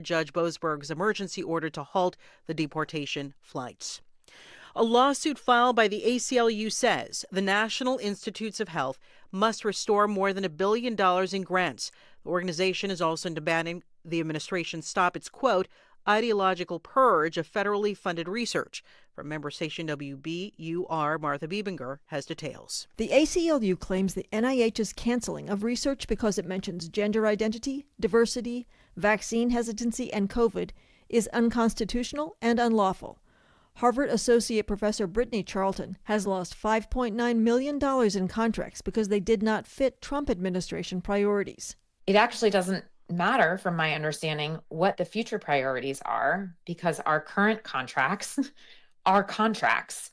Judge Boasberg's emergency order to halt the deportation flights. A lawsuit filed by the ACLU says the National Institutes of Health must restore more than $1 billion in grants. The organization is also demanding the administration stop its, quote, ideological purge of federally funded research. From member station WBUR, Martha Biebinger has details. The ACLU claims the NIH's canceling of research because it mentions gender identity, diversity, vaccine hesitancy, and COVID is unconstitutional and unlawful. Harvard Associate Professor Brittany Charlton has lost $5.9 million in contracts because they did not fit Trump administration priorities. It actually doesn't matter, from my understanding, what the future priorities are, because our current contracts are contracts,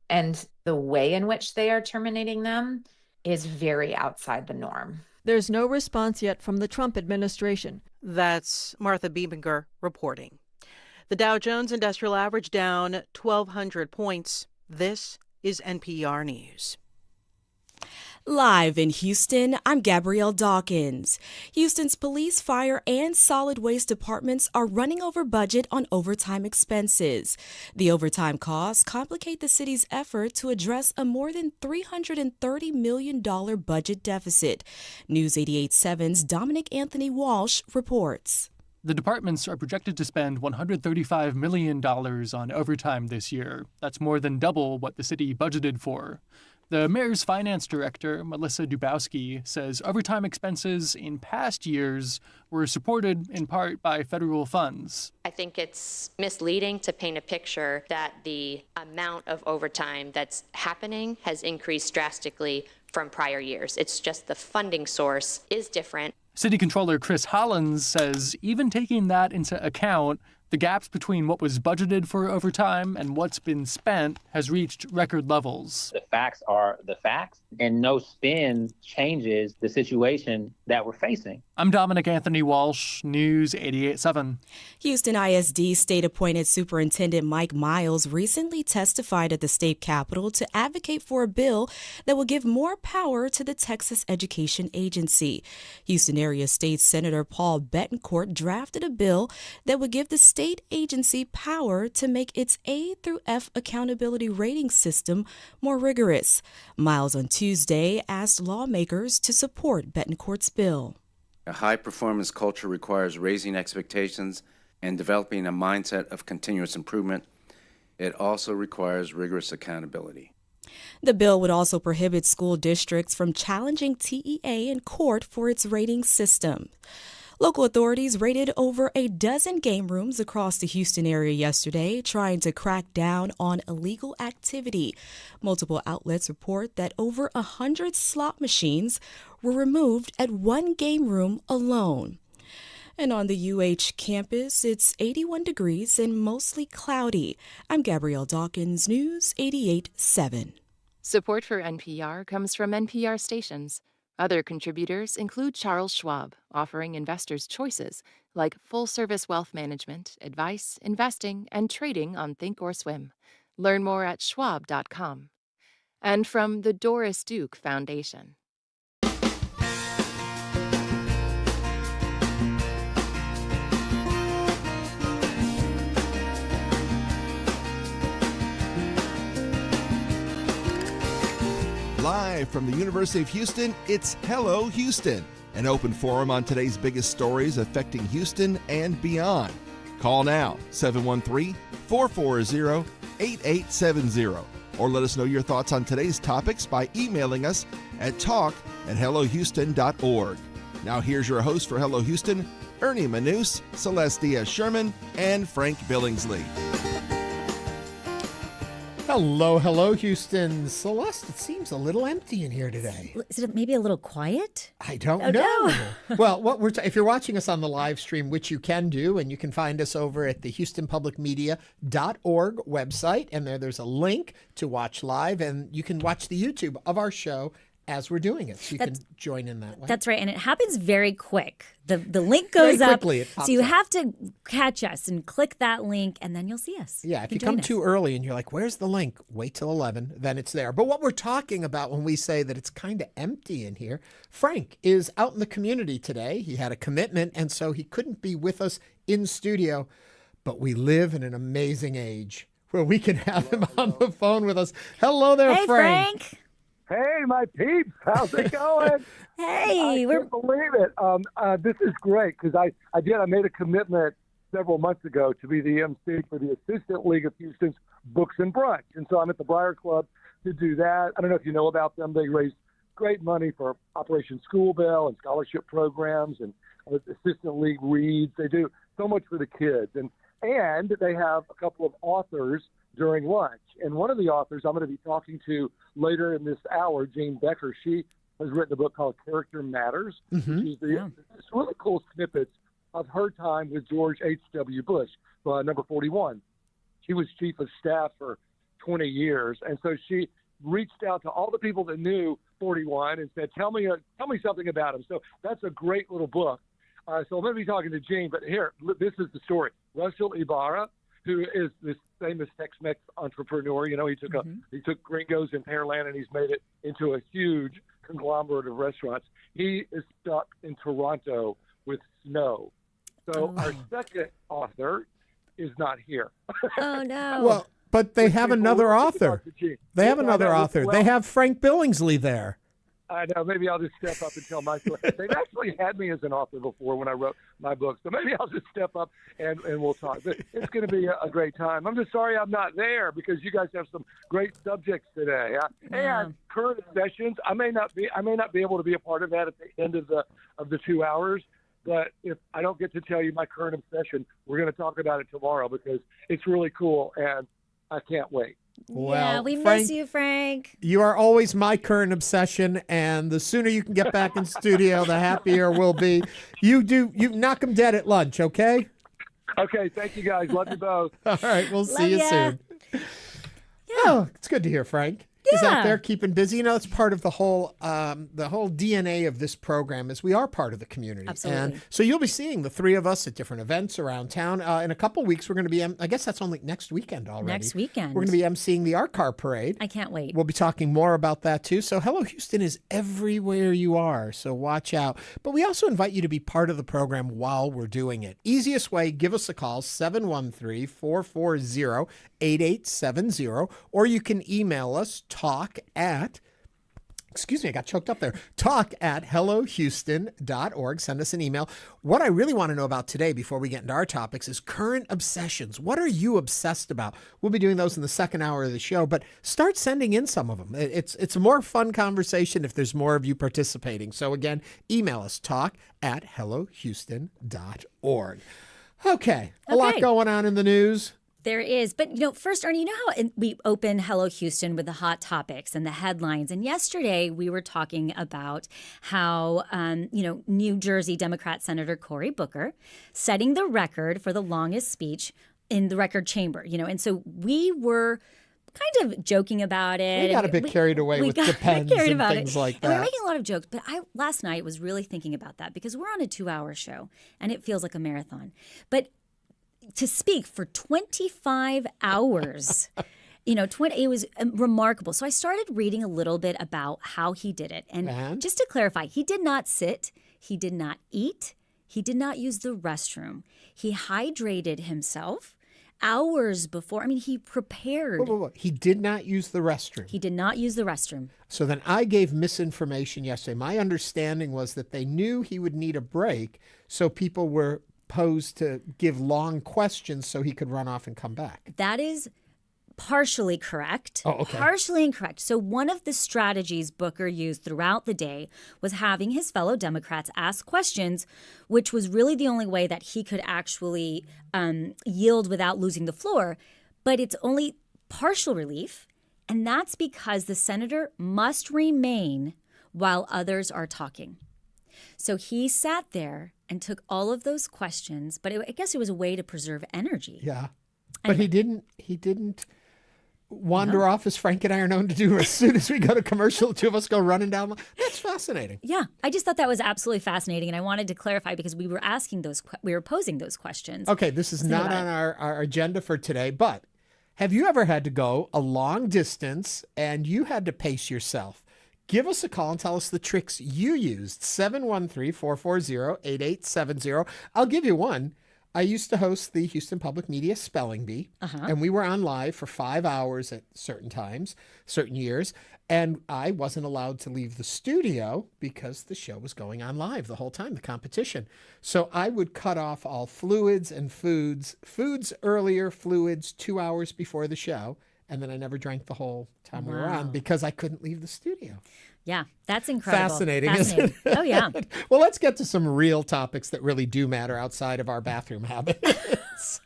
and the way in which they are terminating them is very outside the norm. There's no response yet from the Trump administration. That's Martha Biebinger reporting. The Dow Jones Industrial Average down 1,200 points. This is NPR News. Live in Houston, I'm Gabrielle Dawkins. Houston's police, fire, and solid waste departments are running over budget on overtime expenses. The overtime costs complicate the city's effort to address a more than $330 million budget deficit. News 88.7's Dominic Anthony Walsh reports. The departments are projected to spend $135 million on overtime this year. That's more than double what the city budgeted for. The mayor's finance director, Melissa Dubowski, says overtime expenses in past years were supported in part by federal funds. I think it's misleading to paint a picture that the amount of overtime that's happening has increased drastically from prior years. It's just the funding source is different. City Controller Chris Hollins says even taking that into account, the gaps between what was budgeted for overtime and what's been spent has reached record levels. The facts are the facts, and no spin changes the situation that we're facing. I'm Dominic Anthony Walsh, News 88.7. Houston ISD state-appointed Superintendent Mike Miles recently testified at the state capitol to advocate for a bill that will give more power to the Texas Education Agency. Houston area State Senator Paul Betancourt drafted a bill that would give the state agency power to make its A through F accountability rating system more rigorous. Miles on Tuesday asked lawmakers to support Betancourt's bill. A high-performance culture requires raising expectations and developing a mindset of continuous improvement. It also requires rigorous accountability. The bill would also prohibit school districts from challenging TEA in court for its rating system. Local authorities raided over a dozen game rooms across the Houston area yesterday, trying to crack down on illegal activity. Multiple outlets report that over 100 slot machines were removed at one game room alone. And on the UH campus, it's 81 degrees and mostly cloudy. I'm Gabrielle Dawkins, News 88.7. Support for NPR comes from NPR stations. Other contributors include Charles Schwab, offering investors choices like full-service wealth management, advice, investing, and trading on Think or Swim. Learn more at schwab.com. And from the Doris Duke Foundation. Live from the University of Houston, it's Hello Houston, an open forum on today's biggest stories affecting Houston and beyond. Call now, 713-440-8870, or let us know your thoughts on today's topics by emailing us at talk@hellohouston.org. Now here's your host for Hello Houston, Ernie Manous, Celeste Diaz-Sherman, and Frank Billingsley. Hello, Houston. Celeste, it seems a little empty in here today. Is it maybe a little quiet? I don't know. Well, if you're watching us on the live stream, which you can do, and you can find us over at the HoustonPublicMedia.org website, and there's a link to watch live, and you can watch the YouTube of our show as we're doing it. So you can join in that way. That's right. And it happens very quick. The link goes Very up. quickly, it pops So you up. have to catch us and click that link, and then you'll see us. Yeah, if you join come us. too early and you're like, where's the link? Wait till 11, then it's there. But what we're talking about when we say that it's kind of empty in here, Frank is out in the community today. He had a commitment, and so he couldn't be with us in studio. But we live in an amazing age where we can have him on the phone with us. Hello there, Hey, Frank. Frank. Hey, my peeps, how's it going? Hey, I can't believe it. This is great because I made a commitment several months ago to be the MC for the Assistant League of Houston's Books and Brunch. And so I'm at the Briar Club to do that. I don't know if you know about them. They raise great money for Operation School Bell and scholarship programs, and Assistant League reads. They do so much for the kids. And they have a couple of authors during lunch. And one of the authors I'm going to be talking to later in this hour, Jane Becker, she has written a book called Character Matters. Mm-hmm. She's it's really cool snippets of her time with George H.W. Bush, number 41. She was chief of staff for 20 years. And so she reached out to all the people that knew 41 and said, tell me something about him. So that's a great little book. So I'm going to be talking to Jane, but here, this is the story. Russell Ibarra, who is this famous Tex-Mex entrepreneur, he took Gringos in Pearland and he's made it into a huge conglomerate of restaurants. He is stuck in Toronto with snow. So our second author is not here. Oh, no. Well, but they have another author. They have another author. They have Frank Billingsley there. I know. Maybe I'll just step up and tell my story. They've actually had me as an author before when I wrote my book, so maybe I'll just step up and we'll talk. But it's going to be a great time. I'm just sorry I'm not there because you guys have some great subjects today. And current sessions, I may not be able to be a part of that at the end of the 2 hours. But if I don't get to tell you my current obsession, we're going to talk about it tomorrow because it's really cool and I can't wait. Well, we miss you, Frank. You are always my current obsession, and the sooner you can get back in studio, the happier we'll be. You knock them dead at lunch, okay? Okay, thank you guys. Love you both. All right, we'll see you soon. Yeah. Oh, it's good to hear Frank. He's out there keeping busy. It's part of the whole DNA of this program is we are part of the community. Absolutely. And so you'll be seeing the three of us at different events around town. In a couple of weeks, we're going to be, I guess that's only next weekend already. Next weekend. We're going to be emceeing the Art Car Parade. I can't wait. We'll be talking more about that too. So Hello Houston is everywhere you are. So watch out. But we also invite you to be part of the program while we're doing it. Easiest way, give us a call, 713-440-8870, or you can email us, I got choked up there. talk@hellohouston.org. Send us an email. What I really want to know about today before we get into our topics is current obsessions. What are you obsessed about? We'll be doing those in the second hour of the show, but start sending in some of them. It's a more fun conversation if there's more of you participating. So again, email us, talk@hellohouston.org. Okay, a lot going on in the news. There is. But, first, Ernie, how we open Hello Houston with the hot topics and the headlines. And yesterday we were talking about how, New Jersey Democrat Senator Cory Booker setting the record for the longest speech in the record chamber, and so we were kind of joking about it. We got a bit carried away with Depends and things like that. And we were making a lot of jokes. But last night was really thinking about that because we're on a 2-hour show and it feels like a marathon. But to speak for 25 hours, it was remarkable. So I started reading a little bit about how he did it. And just to clarify, he did not sit, he did not eat, he did not use the restroom. He hydrated himself hours before. He prepared. Whoa. He did not use the restroom. He did not use the restroom. So then I gave misinformation yesterday. My understanding was that they knew he would need a break, so people were posed to give long questions so he could run off and come back. That is partially correct. Oh, okay. Partially incorrect. So one of the strategies Booker used throughout the day was having his fellow Democrats ask questions, which was really the only way that he could actually yield without losing the floor. But it's only partial relief, and that's because the senator must remain while others are talking. So he sat there and took all of those questions, but I guess it was a way to preserve energy. Yeah. But he didn't wander off, as Frank and I are known to do. As soon as we go to commercial, the two of us go running down. That's fascinating. Yeah, I just thought that was absolutely fascinating, and I wanted to clarify because we were posing those questions. Okay, this is not on our agenda for today, but have you ever had to go a long distance and you had to pace yourself? Give us a call and tell us the tricks you used. 713-440-8870. I'll give you one. I used to host the Houston Public Media Spelling Bee, and we were on live for 5 hours at certain times, certain years, and I wasn't allowed to leave the studio because the show was going on live the whole time, the competition. So I would cut off all fluids and foods earlier, fluids 2 hours before the show, and then I never drank the whole time we were on because I couldn't leave the studio. Yeah, that's incredible. Fascinating. Isn't it? Oh, yeah. Well, let's get to some real topics that really do matter outside of our bathroom habits.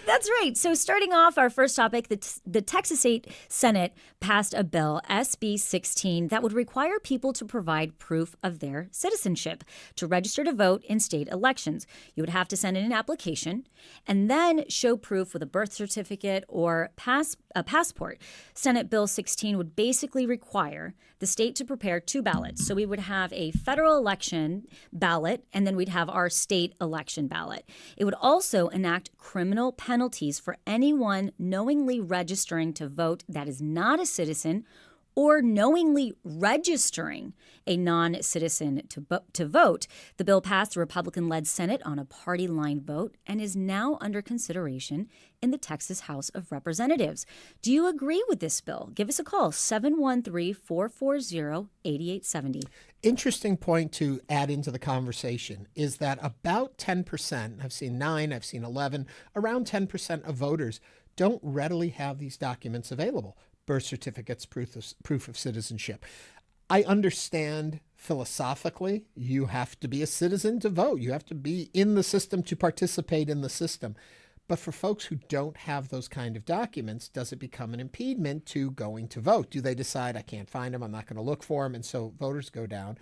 That's right. So starting off our first topic, the Texas State Senate passed a bill, SB 16, that would require people to provide proof of their citizenship to register to vote in state elections. You would have to send in an application and then show proof with a birth certificate or a passport. Senate Bill 16 would basically require the state to prepare two ballots. So we would have a federal election ballot, and then we'd have our state election ballot. It would also enact criminal penalties for anyone knowingly registering to vote that is not a citizen or knowingly registering a non-citizen to vote. The bill passed the Republican-led Senate on a party-line vote and is now under consideration in the Texas House of Representatives. Do you agree with this bill? Give us a call, 713-440-8870. Interesting point to add into the conversation is that about 10%, I've seen 9, I've seen 11, around 10% of voters don't readily have these documents available. Birth certificates, proof of citizenship. I understand philosophically you have to be a citizen to vote. You have to be in the system to participate in the system. But for folks who don't have those kind of documents, does it become an impediment to going to vote? Do they decide, I can't find them, I'm not going to look for them, and so voters go down?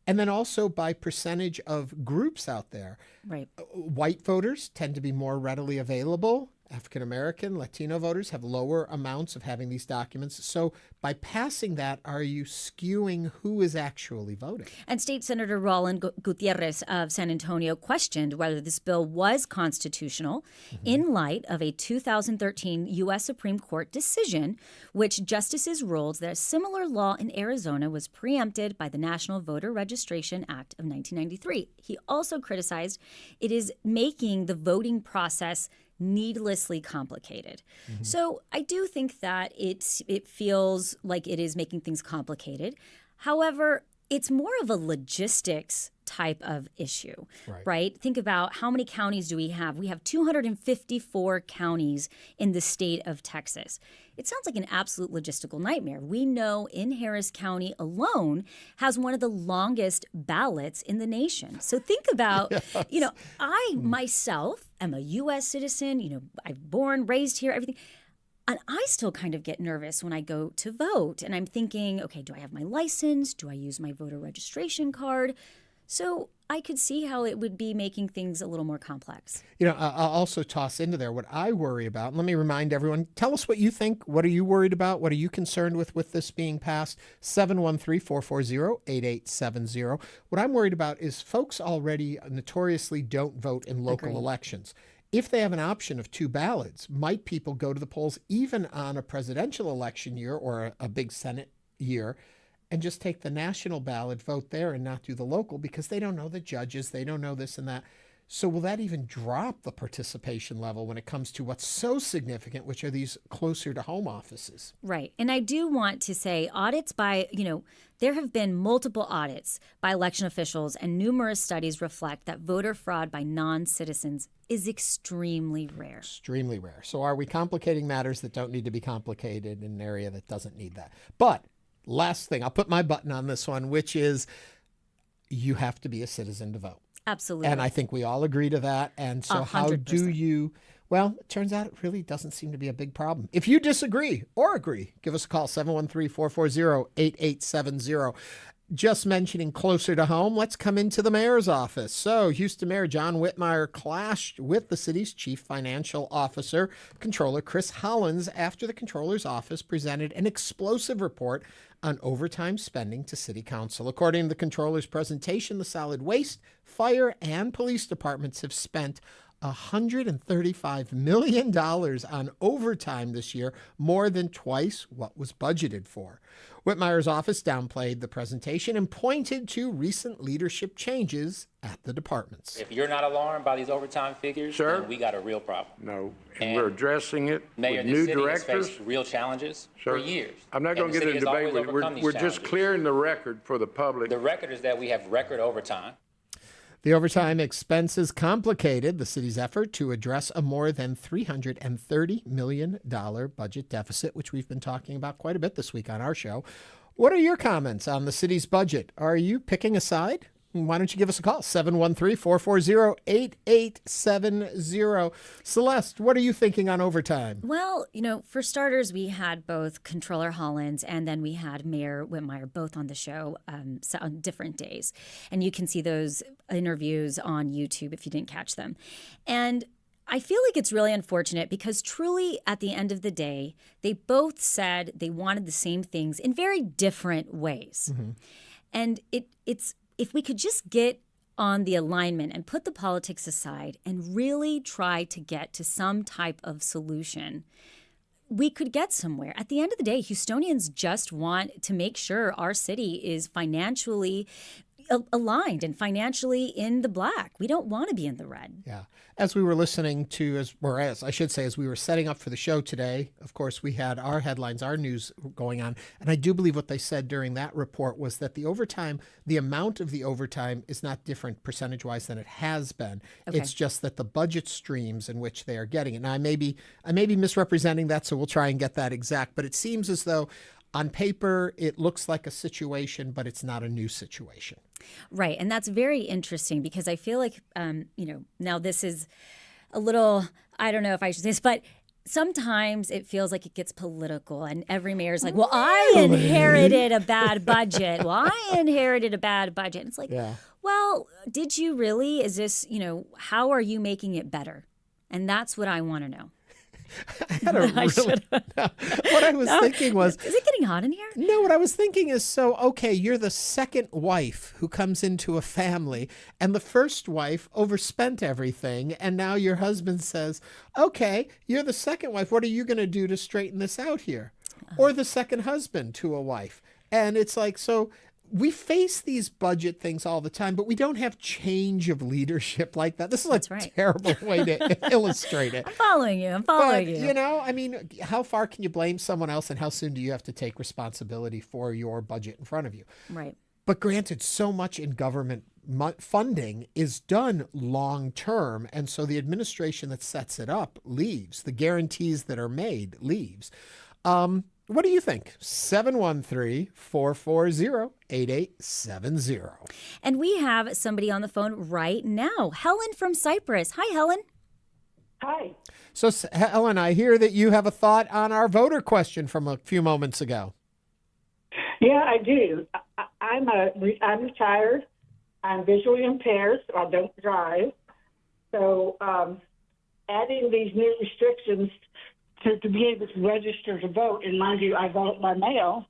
And then also by percentage of groups out there. Right. White voters tend to be more readily available. African American, Latino voters have lower amounts of having these documents. So by passing that, are you skewing who is actually voting? And State Senator Roland Gutierrez of San Antonio questioned whether this bill was constitutional in light of a 2013 U.S. Supreme Court decision, which justices ruled that a similar law in Arizona was preempted by the National Voter Registration Act of 1993. He also criticized it is making the voting process needlessly complicated. So I do think that it feels like it is making things complicated. However, it's more of a logistics type of issue, right? Think about how many counties do we have? We have 254 counties in the state of Texas. It sounds like an absolute logistical nightmare. We know in Harris County alone has one of the longest ballots in the nation. So think about, I myself am a U.S. citizen, I've born, raised here, everything. And I still kind of get nervous when I go to vote. And I'm thinking, okay, do I have my license? Do I use my voter registration card? So I could see how it would be making things a little more complex. I'll also toss into there what I worry about. Let me remind everyone, tell us what you think. What are you worried about? What are you concerned with this being passed? 713-440-8870. What I'm worried about is folks already notoriously don't vote in local elections. If they have an option of two ballots, might people go to the polls even on a presidential election year or a big Senate year and just take the national ballot, vote there, and not do the local because they don't know the judges, they don't know this and that. So will that even drop the participation level when it comes to what's so significant, which are these closer to home offices? Right. And I do want to say audits by, there have been multiple audits by election officials, and numerous studies reflect that voter fraud by non-citizens is extremely rare. Extremely rare. So are we complicating matters that don't need to be complicated in an area that doesn't need that? But last thing, I'll put my button on this one, which is you have to be a citizen to vote. Absolutely. And I think we all agree to that. And so 100%. How do you, well, it turns out it really doesn't seem to be a big problem. If you disagree or agree, give us a call, 713-440-8870. Just mentioning closer to home, let's come into the mayor's office. So Houston Mayor John Whitmire clashed with the city's chief financial officer, Controller Chris Hollins, after the Controller's office presented an explosive report on overtime spending to City Council. According to the Controller's presentation, the solid waste, fire, and police departments have spent $135 million on overtime this year, more than twice what was budgeted for. Whitmire's office downplayed the presentation and pointed to recent leadership changes at the departments. If you're not alarmed by these overtime figures, sir, then we got a real problem. No, and we're addressing it Mayor, with the new city directors. Has faced real challenges for years. I'm not going to get into a debate with you. We're just clearing the record for the public. The record is that we have record overtime. The overtime expenses complicated the city's effort to address a more than $330 million budget deficit, which we've been talking about quite a bit this week on our show. What are your comments on the city's budget? Are you picking a side? Why don't you give us a call? 713-440-8870. Celeste, what are you thinking on overtime? Well, for starters, we had both Controller Hollins and then we had Mayor Whitmire both on the show on different days. And you can see those interviews on YouTube if you didn't catch them. And I feel like it's really unfortunate because truly at the end of the day, they both said they wanted the same things in very different ways. Mm-hmm. And it's if we could just get on the alignment and put the politics aside and really try to get to some type of solution, we could get somewhere. At the end of the day, Houstonians just want to make sure our city is financially aligned and financially in the black. We don't want to be in the red. Yeah. As we were listening to, as we were setting up for the show today, of course, we had our headlines, our news going on. And I do believe what they said during that report was that the overtime, the amount of the overtime is not different percentage-wise than it has been. Okay. It's just that the budget streams in which they are getting it. Now, I may be misrepresenting that, so we'll try and get that exact. But it seems as though on paper, it looks like a situation, but it's not a new situation. Right. And that's very interesting because I feel like, now this is a little, I don't know if I should say this, but sometimes it feels like it gets political and every mayor's like, well, I inherited a bad budget. And it's like, well, did you really? Is this, how are you making it better? And that's what I want to know. What I was thinking was... Is it getting hot in here? No, what I was thinking is, you're the second wife who comes into a family, and the first wife overspent everything, and now your husband says, okay, you're the second wife. What are you going to do to straighten this out here? Or the second husband to a wife. And it's like, we face these budget things all the time, but we don't have change of leadership like that. This is a terrible way to illustrate it. I'm following you. How far can you blame someone else and how soon do you have to take responsibility for your budget in front of you? Right. But granted, so much in government funding is done long term. And so the administration that sets it up leaves. The guarantees that are made leaves. What do you think? 713-440-8870. And we have somebody on the phone right now. Helen from Cyprus. Hi, Helen. Hi. So, Helen, I hear that you have a thought on our voter question from a few moments ago. Yeah, I do. I'm retired. I'm visually impaired, so I don't drive. So adding these new restrictions to be able to register to vote, and mind you, I vote by mail,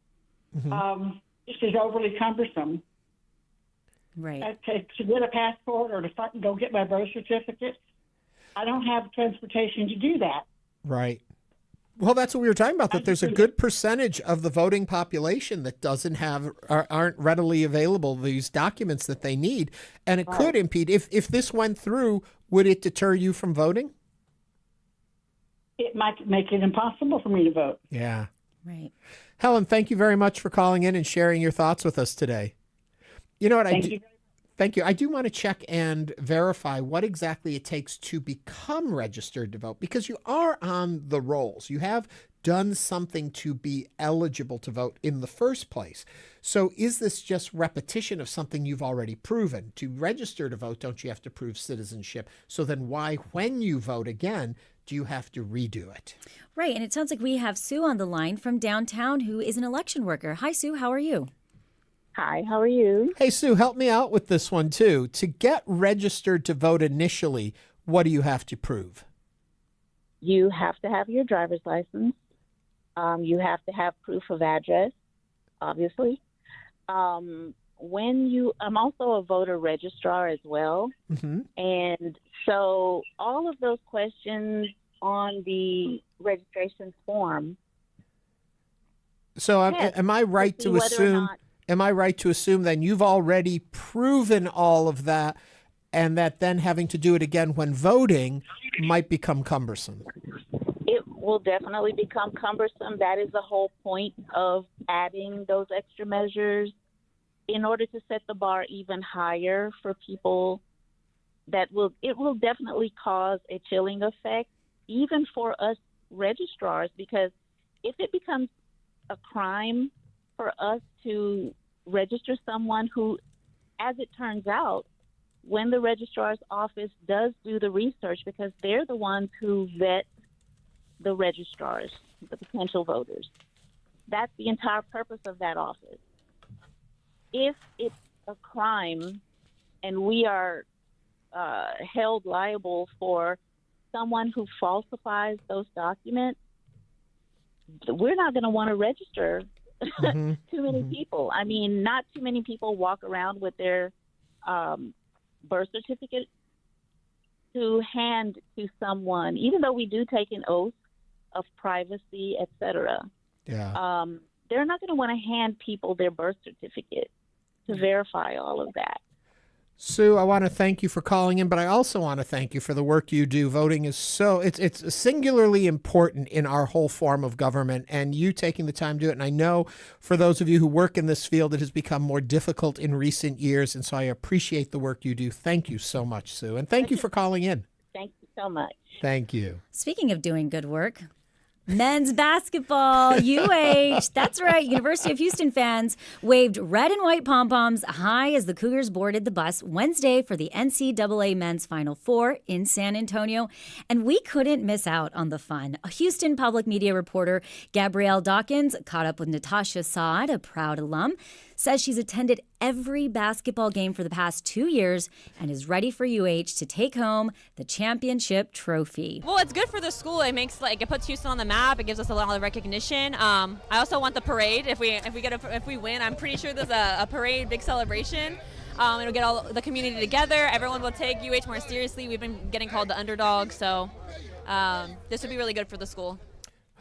this is overly cumbersome. Right. To get a passport or to go get my birth certificate, I don't have transportation to do that. Right. Well, that's what we were talking about, that there's a good percentage of the voting population that aren't readily available, these documents that they need, and it could impede. If this went through, would it deter you from voting? It might make it impossible for me to vote. Yeah. Right. Helen, thank you very much for calling in and sharing your thoughts with us today. You know what? Thank you. I do want to check and verify what exactly it takes to become registered to vote, because you are on the rolls. You have done something to be eligible to vote in the first place. So is this just repetition of something you've already proven? To register to vote, don't you have to prove citizenship? So then why, when you vote again, do you have to redo it? Right. And it sounds like we have Sue on the line from downtown who is an election worker. Hi, Sue. How are you? Hi, how are you? Hey, Sue, help me out with this one, too. To get registered to vote initially, what do you have to prove? You have to have your driver's license. You have to have proof of address, obviously. I'm also a voter registrar as well. Mm-hmm. And so all of those questions on the registration form. So am I right to assume? Am I right to assume then you've already proven all of that, and that then having to do it again when voting might become cumbersome? It will definitely become cumbersome. That is the whole point of adding those extra measures in order to set the bar even higher for people. It will definitely cause a chilling effect, even for us registrars, because if it becomes a crime for us to register someone who, as it turns out, when the registrar's office does do the research, because they're the ones who vet the registrars, the potential voters. That's the entire purpose of that office. If it's a crime and we are held liable for someone who falsifies those documents, we're not going to want to register too many people. I mean, not too many people walk around with their birth certificate to hand to someone, even though we do take an oath of privacy, etc. Yeah. They're not going to want to hand people their birth certificate to verify all of that. Sue, I want to thank you for calling in, but I also want to thank you for the work you do. Voting is it's singularly important in our whole form of government, and you taking the time to do it. And I know for those of you who work in this field, it has become more difficult in recent years, and so I appreciate the work you do. Thank you so much, Sue, and thank you for calling in. Thank you so much. Thank you. Speaking of doing good work, men's basketball, UH. That's right. University of Houston fans waved red and white pom-poms high as the Cougars boarded the bus Wednesday for the NCAA Men's Final Four in San Antonio. And we couldn't miss out on the fun. A Houston public media reporter, Gabrielle Dawkins, caught up with Natasha Saad, a proud alum, says she's attended every basketball game for the past 2 years and is ready for UH to take home the championship trophy. Well, it's good for the school. It puts Houston on the map. It gives us a lot of recognition. I also want the parade. If we win, I'm pretty sure there's a parade, big celebration. It'll get all the community together. Everyone will take UH more seriously. We've been getting called the underdog, so this would be really good for the school.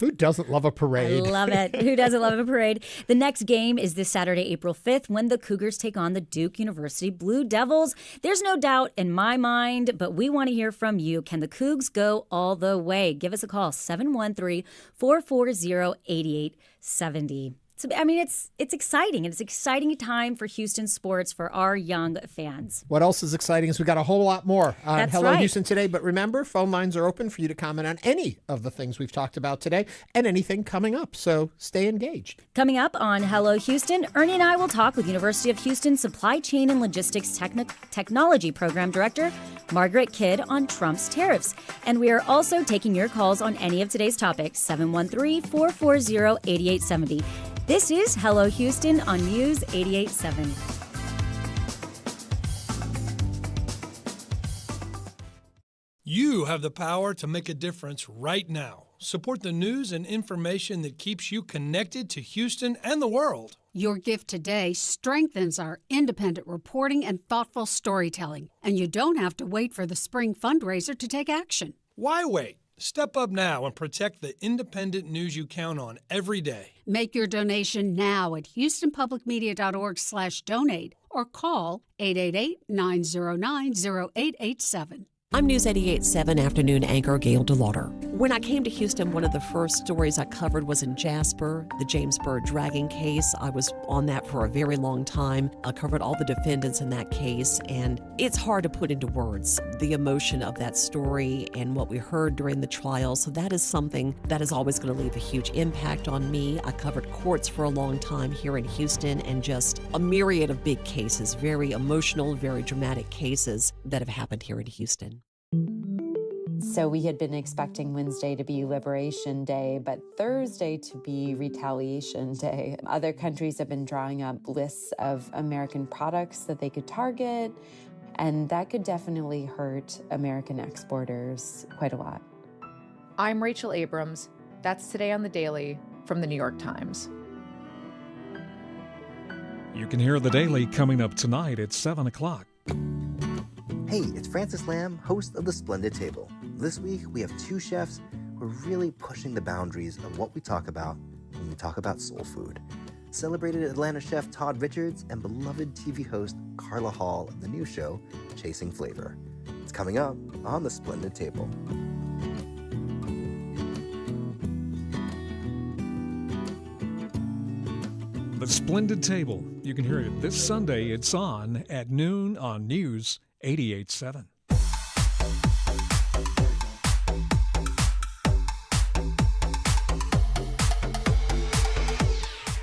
Who doesn't love a parade? I love it. Who doesn't love a parade? The next game is this Saturday, April 5th, when the Cougars take on the Duke University Blue Devils. There's no doubt in my mind, but we want to hear from you. Can the Cougs go all the way? Give us a call, 713-440-8870. So, I mean, it's exciting, and it's an exciting time for Houston sports for our young fans. What else is exciting is we got a whole lot more on That's Hello right. Houston today. But remember, phone lines are open for you to comment on any of the things we've talked about today and anything coming up. So stay engaged. Coming up on Hello Houston, Ernie and I will talk with University of Houston Supply Chain and Logistics Technology Program Director Margaret Kidd on Trump's tariffs. And we are also taking your calls on any of today's topics, 713-440-8870. This is Hello Houston on News 88.7. You have the power to make a difference right now. Support the news and information that keeps you connected to Houston and the world. Your gift today strengthens our independent reporting and thoughtful storytelling, and you don't have to wait for the spring fundraiser to take action. Why wait? Step up now and protect the independent news you count on every day. Make your donation now at houstonpublicmedia.org/donate or call 888-909-0887. I'm News 88.7 afternoon anchor Gail DeLauder. When I came to Houston, one of the first stories I covered was in Jasper, the James Byrd dragging case. I was on that for a very long time. I covered all the defendants in that case, and it's hard to put into words the emotion of that story and what we heard during the trial. So that is something that is always going to leave a huge impact on me. I covered courts for a long time here in Houston and just a myriad of big cases, very emotional, very dramatic cases that have happened here in Houston. So we had been expecting Wednesday to be Liberation Day, but Thursday to be Retaliation Day. Other countries have been drawing up lists of American products that they could target, and that could definitely hurt American exporters quite a lot. I'm Rachel Abrams. That's Today on the Daily from the New York Times. You can hear The Daily coming up tonight at 7 o'clock. Hey, it's Francis Lamb, host of The Splendid Table. This week, we have two chefs who are really pushing the boundaries of what we talk about when we talk about soul food. Celebrated Atlanta chef Todd Richards and beloved TV host Carla Hall of the new show, Chasing Flavor. It's coming up on The Splendid Table. The Splendid Table. You can hear it this Sunday. It's on at noon on News 88.7.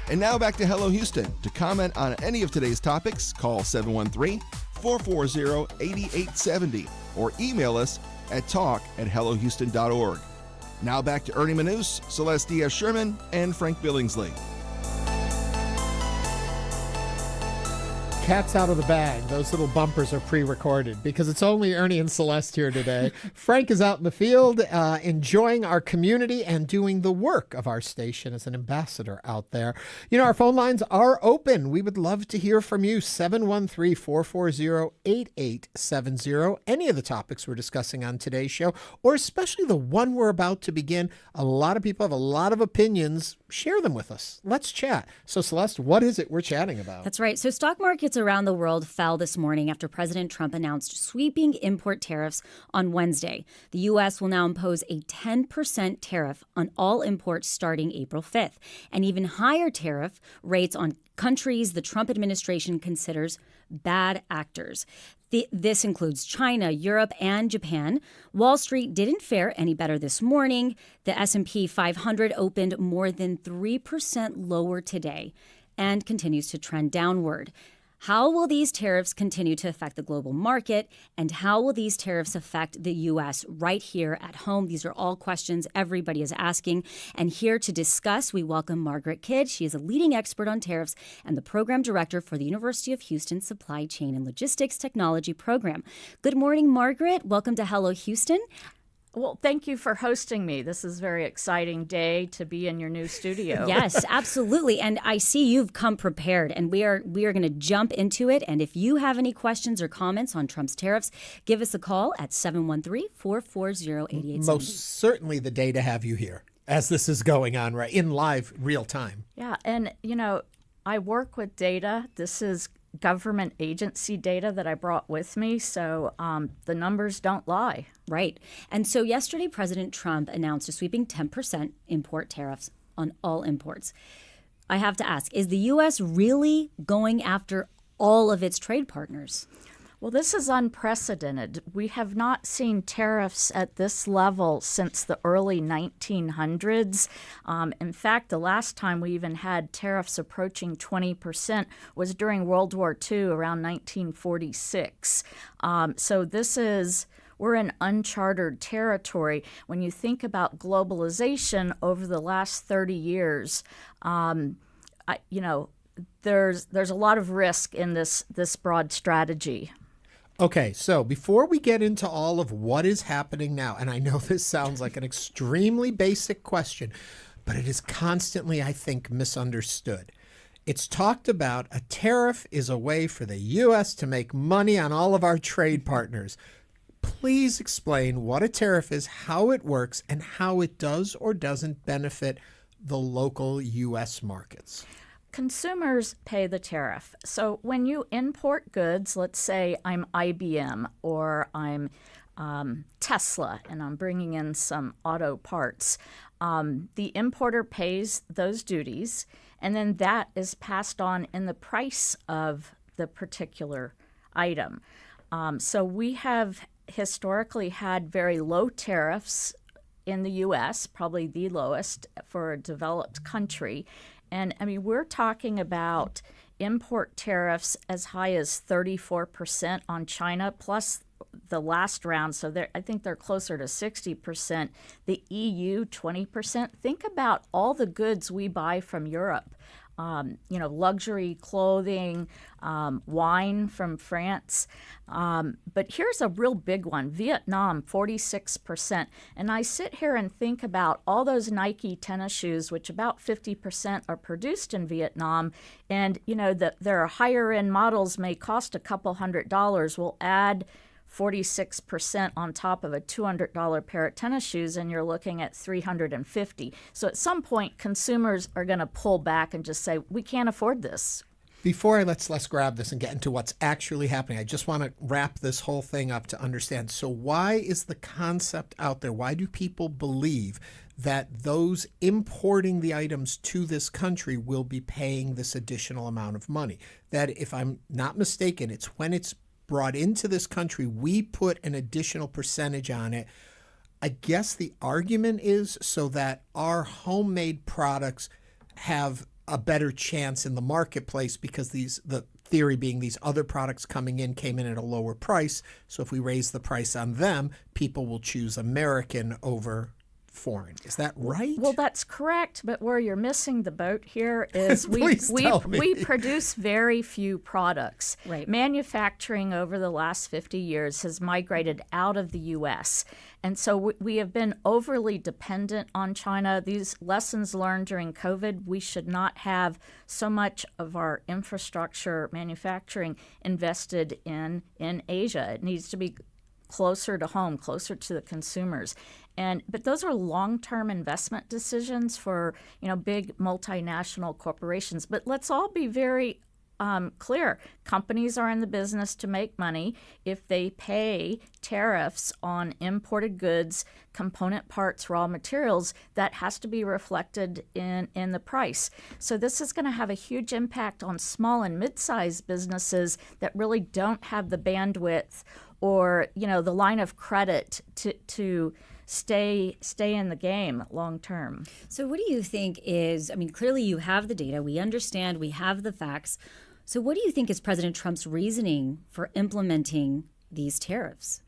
And now back to Hello Houston. To comment on any of today's topics, call 713-440-8870 or email us at talk@hellohouston.org. Now back to Ernie Manous, Celeste Diaz-Sherman, and Frank Billingsley. Cat's out of the bag. Those little bumpers are pre-recorded because it's only Ernie and Celeste here today. Frank is out in the field enjoying our community and doing the work of our station as an ambassador out there. You know, our phone lines are open. We would love to hear from you. 713-440-8870. Any of the topics we're discussing on today's show, or especially the one we're about to begin. A lot of people have a lot of opinions. Share them with us. Let's chat. So, Celeste, what is it we're chatting about? That's right. So stock markets around the world fell this morning after President Trump announced sweeping import tariffs on Wednesday. The U.S. will now impose a 10% tariff on all imports starting April 5th, and even higher tariff rates on countries the Trump administration considers bad actors. This includes China, Europe, and Japan. Wall Street didn't fare any better this morning. The S&P 500 opened more than 3% lower today and continues to trend downward. How will these tariffs continue to affect the global market, and how will these tariffs affect the U.S. right here at home? These are all questions everybody is asking. And here to discuss, we welcome Margaret Kidd. She is a leading expert on tariffs and the program director for the University of Houston Supply Chain and Logistics Technology Program. Good morning, Margaret. Welcome to Hello Houston. Well, thank you for hosting me. This is a very exciting day to be in your new studio. Yes, absolutely. And I see you've come prepared, and we are going to jump into it. And if you have any questions or comments on Trump's tariffs, give us a call at 713-440-8870. Most certainly the day to have you here as this is going on right in live real time. Yeah, and you know, I work with data. This is government agency data that I brought with me, so the numbers don't lie. Right. And so yesterday, President Trump announced a sweeping 10% import tariffs on all imports. I have to ask, is the U.S. really going after all of its trade partners? Well, this is unprecedented. We have not seen tariffs at this level since the early 1900s. In fact, the last time we even had tariffs approaching 20% was during World War II, around 1946. We're in uncharted territory. When you think about globalization over the last 30 years, there's a lot of risk in this broad strategy. Okay, so before we get into all of what is happening now, and I know this sounds like an extremely basic question, but it is constantly, I think, misunderstood. It's talked about a tariff is a way for the U.S. to make money on all of our trade partners. Please explain what a tariff is, how it works, and how it does or doesn't benefit the local U.S. markets. Consumers pay the tariff. So when you import goods, let's say I'm IBM or I'm Tesla and I'm bringing in some auto parts, the importer pays those duties, and then that is passed on in the price of the particular item. So we have historically had very low tariffs in the U.S., probably the lowest for a developed country. And I mean, we're talking about import tariffs as high as 34% on China, plus the last round, so I think they're closer to 60%. The EU, 20%. Think about all the goods we buy from Europe. Luxury clothing, wine from France. But here's a real big one. Vietnam, 46%. And I sit here and think about all those Nike tennis shoes, which about 50% are produced in Vietnam. And, their higher end models may cost a couple $100. We'll add 46% on top of a $200 pair of tennis shoes, and you're looking at $350. So at some point, consumers are going to pull back and just say, we can't afford this. Before let's grab this and get into what's actually happening, I just want to wrap this whole thing up to understand. So why is the concept out there? Why do people believe that those importing the items to this country will be paying this additional amount of money? That, if I'm not mistaken, it's when it's brought into this country, we put an additional percentage on it. I guess the argument is so that our homemade products have a better chance in the marketplace, because the theory being these other products coming in came in at a lower price. So if we raise the price on them, people will choose American over foreign. Is that right? Well, that's correct, but where you're missing the boat here is we produce very few products. Right. Manufacturing over the last 50 years has migrated out of the U.S., and so we have been overly dependent on China. These lessons learned during COVID, we should not have so much of our infrastructure manufacturing invested in Asia. It needs to be closer to home, closer to the consumers. But those are long-term investment decisions for, big multinational corporations. But let's all be very clear. Companies are in the business to make money. If they pay tariffs on imported goods, component parts, raw materials, that has to be reflected in the price. So this is going to have a huge impact on small and mid-sized businesses that really don't have the bandwidth or, the line of credit to stay in the game long term. So what do you think is, clearly you have the data, we understand, we have the facts. So what do you think is President Trump's reasoning for implementing these tariffs?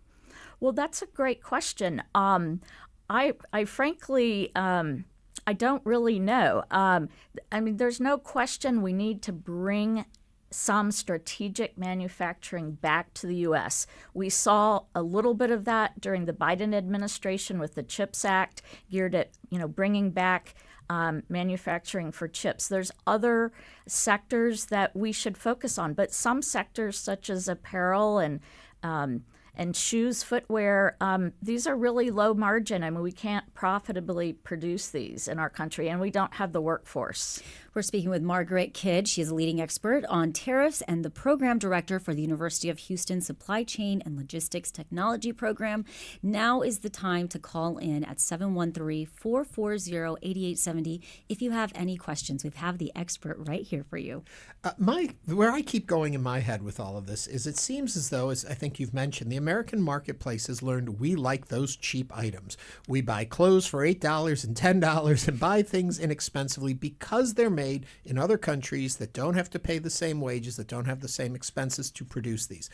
Well, that's a great question. I frankly, I don't really know. There's no question we need to bring some strategic manufacturing back to the U.S. We saw a little bit of that during the Biden administration with the CHIPS Act, geared at bringing back manufacturing for chips. There's other sectors that we should focus on, but some sectors such as apparel and shoes, footwear, these are really low margin. We can't profitably produce these in our country, and we don't have the workforce. We're speaking with Margaret Kidd. She is a leading expert on tariffs and the program director for the University of Houston Supply Chain and Logistics Technology Program. Now is the time to call in at 713-440-8870 if you have any questions. We have the expert right here for you. Where I keep going in my head with all of this is it seems as though, as I think you've mentioned, the American marketplace has learned we like those cheap items. We buy clothes for $8 and $10 and buy things inexpensively because they're made in other countries that don't have to pay the same wages, that don't have the same expenses to produce these.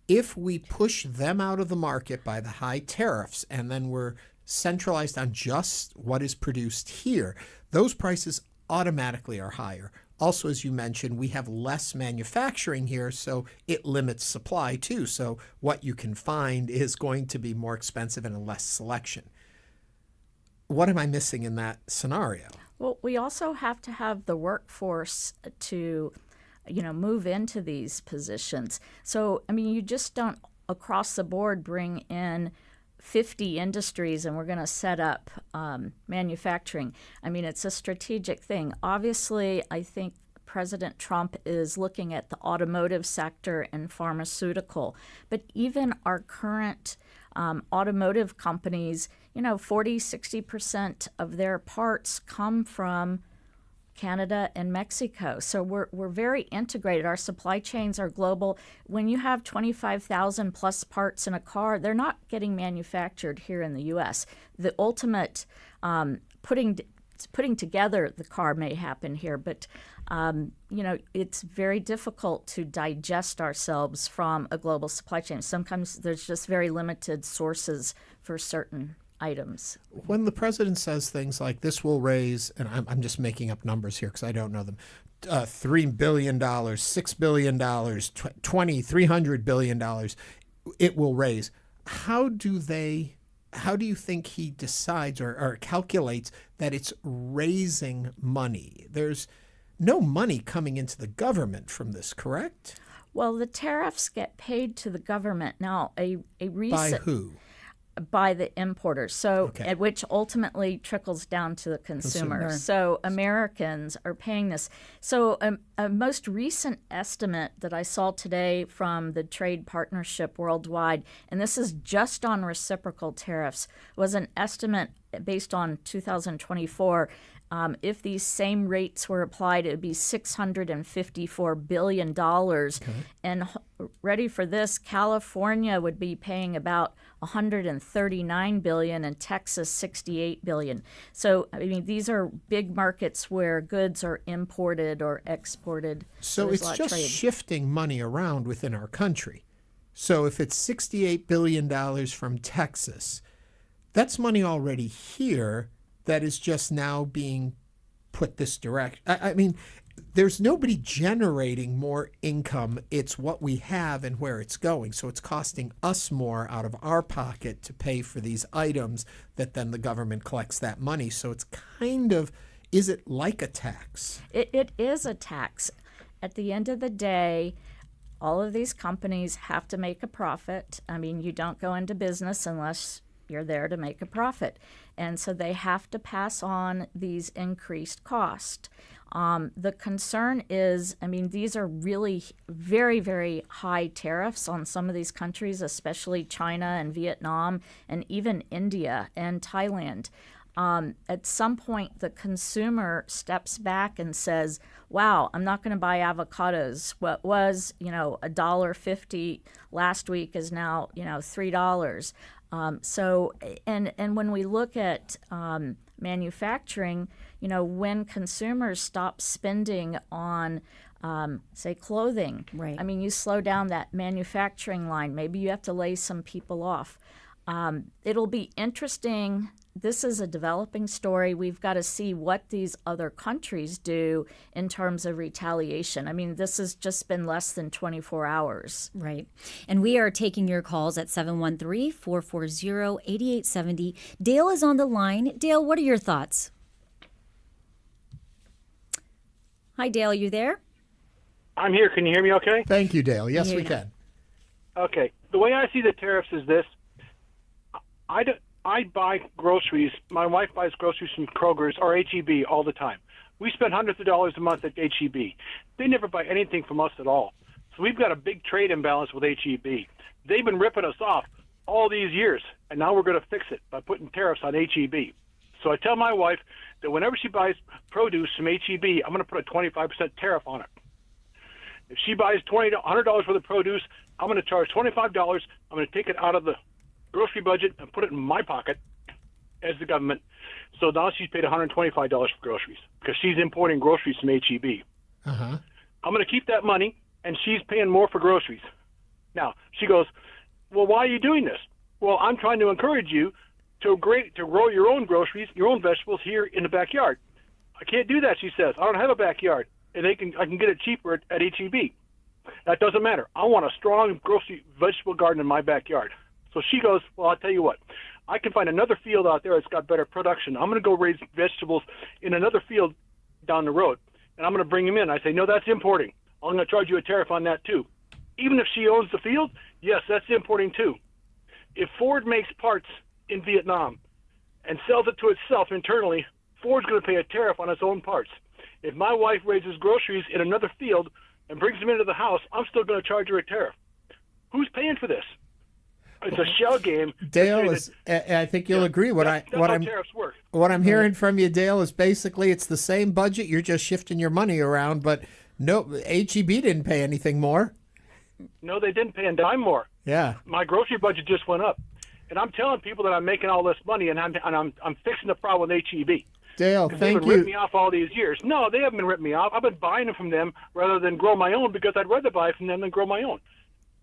If we push them out of the market by the high tariffs and then we're centralized on just what is produced here, those prices automatically are higher. Also, as you mentioned, we have less manufacturing here, so it limits supply too. So what you can find is going to be more expensive and a less selection. What am I missing in that scenario? Well, we also have to have the workforce to, move into these positions. So, you just don't across the board bring in 50 industries and we're going to set up manufacturing. It's a strategic thing. Obviously, I think President Trump is looking at the automotive sector and pharmaceutical, but even our current automotive companies, 40-60% of their parts come from Canada and Mexico. So we're very integrated. Our supply chains are global. When you have 25,000 plus parts in a car, they're not getting manufactured here in the U.S. The ultimate putting putting together the car may happen here, but it's very difficult to digest ourselves from a global supply chain. Sometimes there's just very limited sources for certain items. When the president says things like this will raise, and I'm just making up numbers here because I don't know them, $3 billion, $6 billion, $300 billion, it will raise. How do you think he decides or calculates that it's raising money? There's no money coming into the government from this, correct? Well, the tariffs get paid to the government. Now, a recent... By who? By the importers, which ultimately trickles down to the consumer. So Americans are paying this. So a most recent estimate that I saw today from the Trade Partnership Worldwide, and this is just on reciprocal tariffs, was an estimate based on 2024. If these same rates were applied, it would be $654 billion. Okay. And ready for this, California would be paying about $139 billion and Texas $68 billion. So, I mean, these are big markets where goods are imported or exported. So it's just shifting money around within our country. So if it's $68 billion from Texas, that's money already here that is just now being put this direct. I mean, there's nobody generating more income. It's what we have and where it's going. So it's costing us more out of our pocket to pay for these items that then the government collects that money. So it's kind of, is it like a tax? It is a tax. At the end of the day, all of these companies have to make a profit. I mean, you don't go into business unless you're there to make a profit. And so they have to pass on these increased costs. The concern is, I mean, these are really very, very high tariffs on some of these countries, especially China and Vietnam and even India and Thailand. At some point, the consumer steps back and says, wow, I'm not going to buy avocados. What was, $1.50 last week is now, $3. And when we look at manufacturing, when consumers stop spending on, say, clothing, right? I mean, you slow down that manufacturing line. Maybe you have to lay some people off. It'll be interesting. This is a developing story. We've got to see what these other countries do in terms of retaliation. I mean, this has just been less than 24 hours. Right. And we are taking your calls at 713-440-8870. Dale is on the line. Dale, what are your thoughts? Hi, Dale. Are you there? I'm here. Can you hear me okay? Thank you, Dale. Yes, we can. Okay. The way I see the tariffs is this. I buy groceries. My wife buys groceries from Cougars or H-E-B all the time. We spend hundreds of dollars a month at H-E-B. They never buy anything from us at all. So we've got a big trade imbalance with H-E-B. They've been ripping us off all these years, and now we're going to fix it by putting tariffs on H-E-B. So I tell my wife that whenever she buys produce from H-E-B, I'm going to put a 25% tariff on it. If she buys $100 worth of produce, I'm going to charge $25. I'm going to take it out of the grocery budget and put it in my pocket as the government. So now she's paid $125 for groceries because she's importing groceries from H-E-B. Uh-huh. I'm going to keep that money, and she's paying more for groceries. Now, she goes, well, why are you doing this? Well, I'm trying to encourage you to grow your own groceries, your own vegetables here in the backyard. I can't do that, she says. I don't have a backyard, and I can get it cheaper at H-E-B. That doesn't matter. I want a strong grocery vegetable garden in my backyard. So she goes, well, I'll tell you what. I can find another field out there that's got better production. I'm going to go raise vegetables in another field down the road, and I'm going to bring them in. I say, no, that's importing. I'm going to charge you a tariff on that, too. Even if she owns the field, yes, that's importing, too. If Ford makes parts in Vietnam and sells it to itself internally, Ford's going to pay a tariff on its own parts. If my wife raises groceries in another field and brings them into the house, I'm still going to charge her a tariff. Who's paying for this? It's a shell game. Dale, I think you'll agree. That's how tariffs work. What I'm hearing from you, Dale, is basically it's the same budget. You're just shifting your money around. But no, H-E-B didn't pay anything more. No, they didn't pay a dime more. Yeah. My grocery budget just went up, and I'm telling people that I'm making all this money, and I'm fixing the problem with H-E-B. Dale, They've been ripping me off all these years. No, they haven't been ripping me off. I've been buying them from them rather than grow my own because I'd rather buy from them than grow my own.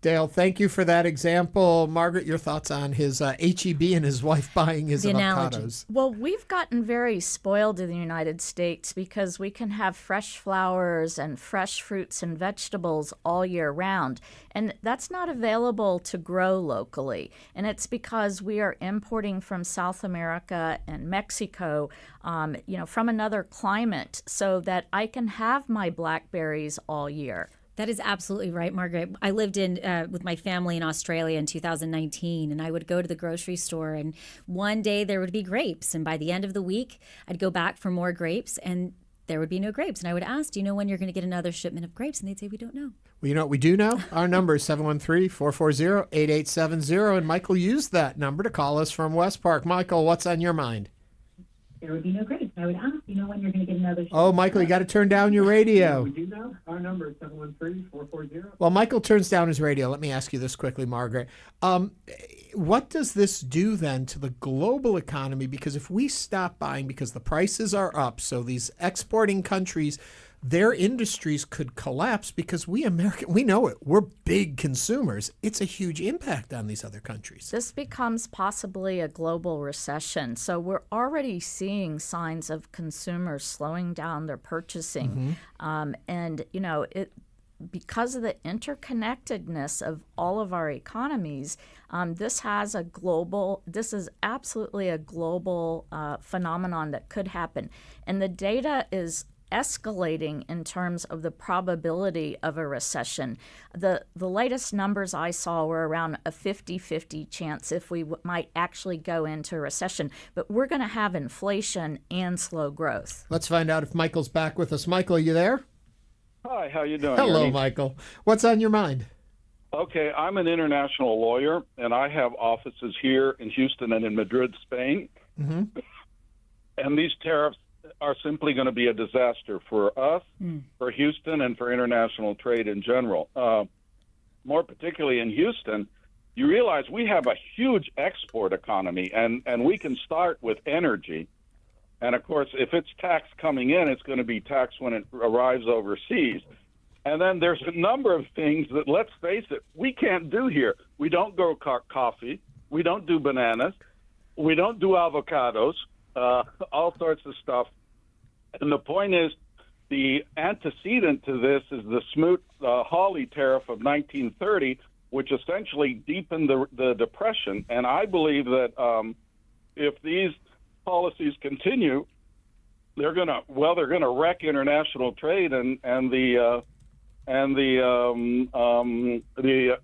Dale, thank you for that example. Margaret, your thoughts on his H-E-B and his wife buying his avocados? Well, we've gotten very spoiled in the United States because we can have fresh flowers and fresh fruits and vegetables all year round. And that's not available to grow locally. And it's because we are importing from South America and Mexico, from another climate so that I can have my blackberries all year. That is absolutely right, Margaret. I lived with my family in Australia in 2019, and I would go to the grocery store, and one day there would be grapes, and by the end of the week, I'd go back for more grapes, and there would be no grapes. And I would ask, do you know when you're going to get another shipment of grapes? And they'd say, we don't know. Well, you know what we do know? Our number is 713-440-8870, and Michael used that number to call us from West Park. Michael, what's on your mind? There would be no grapes. I would ask, you know when you're going to get another shipment. Oh, Michael, you got to turn down your radio. We do know. Our number is 713-440. Well, Michael turns down his radio. Let me ask you this quickly, Margaret. What does this do then to the global economy? Because if we stop buying because the prices are up, so these exporting countries, their industries could collapse because we know it. We're big consumers. It's a huge impact on these other countries. This becomes possibly a global recession. So we're already seeing signs of consumers slowing down their purchasing. Because of the interconnectedness of all of our economies, this is absolutely a global phenomenon that could happen. And the data is escalating in terms of the probability of a recession. The latest numbers I saw were around a 50-50 chance if we might actually go into a recession. But we're going to have inflation and slow growth. Let's find out if Michael's back with us. Michael, are you there? Hi, how you doing? Hello, Ernie? Michael. What's on your mind? Okay, I'm an international lawyer, and I have offices here in Houston and in Madrid, Spain. Mm-hmm. And these tariffs are simply going to be a disaster for us, for Houston, and for international trade in general. More particularly in Houston, you realize we have a huge export economy, and we can start with energy. And, of course, if it's tax coming in, it's going to be tax when it arrives overseas. And then there's a number of things that, let's face it, we can't do here. We don't grow coffee. We don't do bananas. We don't do avocados, all sorts of stuff. And the point is, the antecedent to this is the Smoot-Hawley tariff of 1930, which essentially deepened the Depression. And I believe that if these policies continue, they're going to wreck international trade and the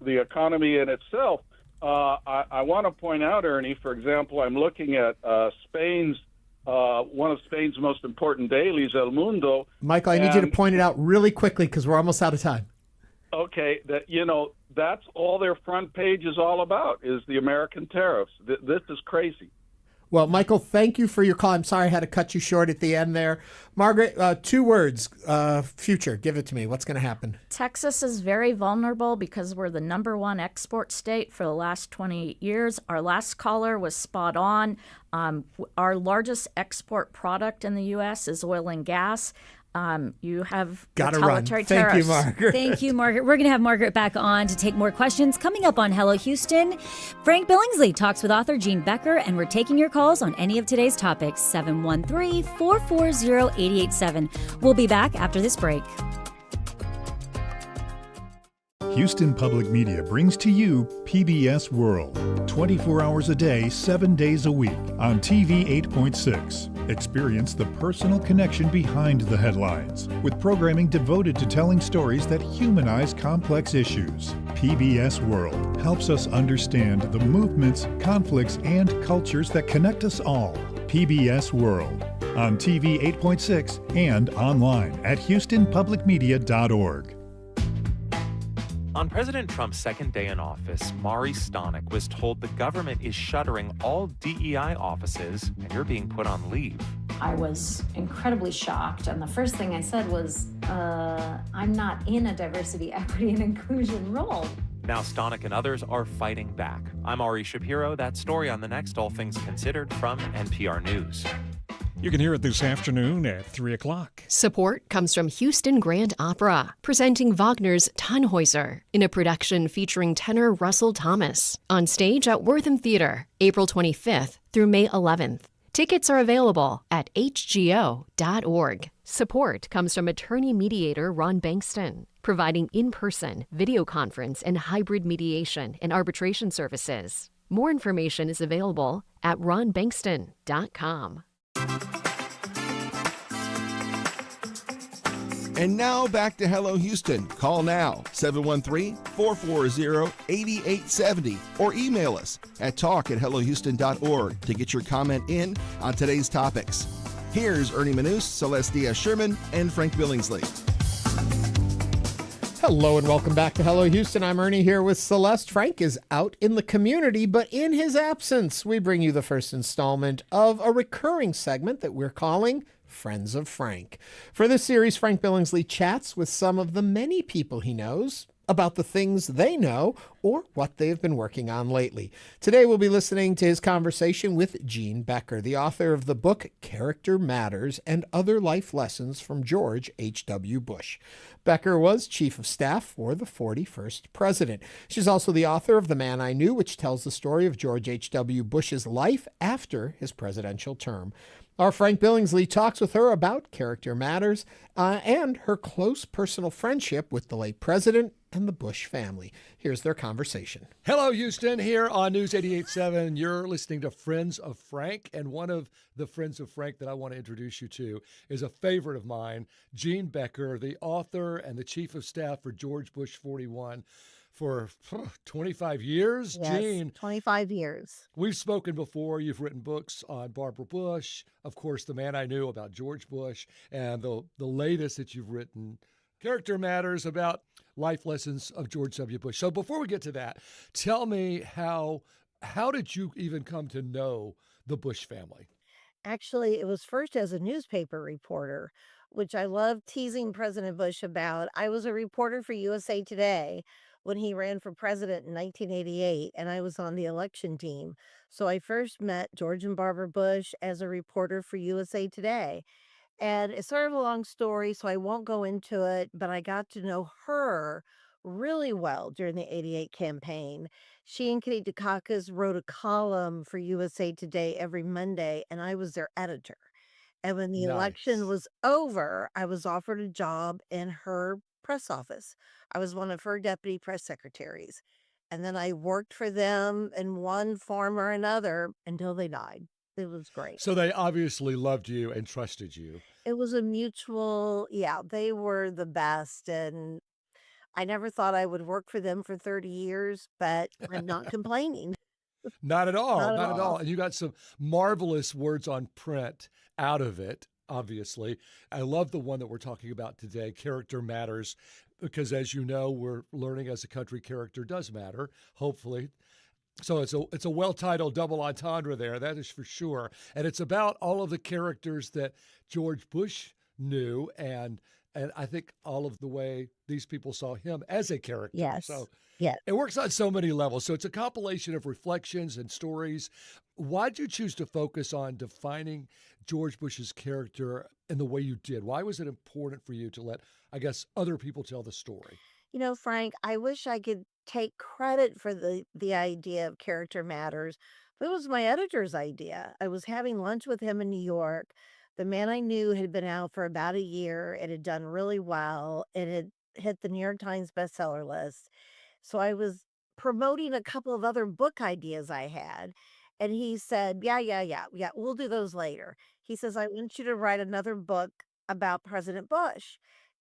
economy in itself. I want to point out, Ernie, for example, I'm looking at Spain's one of Spain's most important dailies, El Mundo. Michael, I need you to point it out really quickly because we're almost out of time. Okay, that's all their front page is all about, is the American tariffs. This is crazy. Well, Michael, thank you for your call. I'm sorry I had to cut you short at the end there. Margaret, 2 words, future. Give it to me. What's going to happen? Texas is very vulnerable because we're the #1 export state for the last 28 years. Our last caller was spot on. Our largest export product in the U.S. is oil and gas. You have retaliatory tariffs. Thank you, Margaret. Thank you, Margaret. We're going to have Margaret back on to take more questions. Coming up on Hello Houston, Frank Billingsley talks with author Jean Becker, and we're taking your calls on any of today's topics, 713-440-887. We'll be back after this break. Houston Public Media brings to you PBS World, 24 hours a day, 7 days a week on TV 8.6. Experience the personal connection behind the headlines with programming devoted to telling stories that humanize complex issues. PBS World helps us understand the movements, conflicts, and cultures that connect us all. PBS World on TV 8.6 and online at HoustonPublicMedia.org. On President Trump's second day in office, Mari Stonek was told the government is shuttering all DEI offices and you're being put on leave. I was incredibly shocked, and the first thing I said was, I'm not in a diversity, equity, and inclusion role. Now Stonek and others are fighting back. I'm Ari Shapiro. That story on the next All Things Considered from NPR News. You can hear it this afternoon at 3 o'clock. Support comes from Houston Grand Opera, presenting Wagner's Tannhäuser in a production featuring tenor Russell Thomas on stage at Wortham Theater, April 25th through May 11th. Tickets are available at hgo.org. Support comes from attorney mediator Ron Bankston, providing in-person, video conference, and hybrid mediation and arbitration services. More information is available at ronbankston.com. And now back to Hello Houston. Call now, 713-440-8870, or email us at talk@hellohouston.org to get your comment in on today's topics. Here's Ernie Manous, Celeste Diaz-Sherman, and Frank Billingsley. Hello and welcome back to Hello Houston. I'm Ernie here with Celeste. Frank is out in the community, but in his absence, we bring you the first installment of a recurring segment that we're calling Friends of Frank. For this series, Frank Billingsley chats with some of the many people he knows about the things they know or what they've been working on lately. Today, we'll be listening to his conversation with Jean Becker, the author of the book Character Matters and Other Life Lessons from George H.W. Bush. Becker was chief of staff for the 41st president. She's also the author of The Man I Knew, which tells the story of George H.W. Bush's life after his presidential term. Our Frank Billingsley talks with her about Character Matters and her close personal friendship with the late president and the Bush family. Here's their conversation. Hello, Houston, here on News 88.7. You're listening to Friends of Frank, and one of the Friends of Frank that I want to introduce you to is a favorite of mine, Jean Becker, the author and the chief of staff for George Bush 41. For 25 years, yes, Jean. 25 years. We've spoken before. You've written books on Barbara Bush, of course, The Man I Knew about George Bush, and the latest that you've written, Character Matters, about life lessons of George W. Bush. So before we get to that, tell me how did you even come to know the Bush family? Actually, it was first as a newspaper reporter, which I love teasing President Bush about. I was a reporter for USA Today when he ran for president in 1988, and I was on the election team. So I first met George and Barbara Bush as a reporter for USA Today. And it's sort of a long story, so I won't go into it, but I got to know her really well during the 88 campaign. She and Kitty Dukakis wrote a column for USA Today every Monday, and I was their editor. And when the election was over, I was offered a job in her press office. I was one of her deputy press secretaries. And then I worked for them in one form or another until they died. It was great. So they obviously loved you and trusted you. It was a mutual, they were the best. And I never thought I would work for them for 30 years, but I'm not complaining. Not at all. Not Not at at all. all. And you got some marvelous words on print out of it, obviously. I love the one that we're talking about today, Character Matters, because as you know, we're learning as a country, character does matter, hopefully. So it's a well-titled double entendre there, that is for sure. And it's about all of the characters that George Bush knew and I think all of the way these people saw him as a character. Yes. So yes. it works on so many levels. So it's a compilation of reflections and stories. Why'd you choose to focus on defining George Bush's character in the way you did? Why was it important for you to let, I guess, other people tell the story? You know, Frank, I wish I could take credit for the idea of Character Matters, but it was my editor's idea. I was having lunch with him in New York. The Man I Knew had been out for about a year. It had done really well. It had hit the New York Times bestseller list. So I was promoting a couple of other book ideas I had. And he said, yeah, we'll do those later. He says, I want you to write another book about President Bush.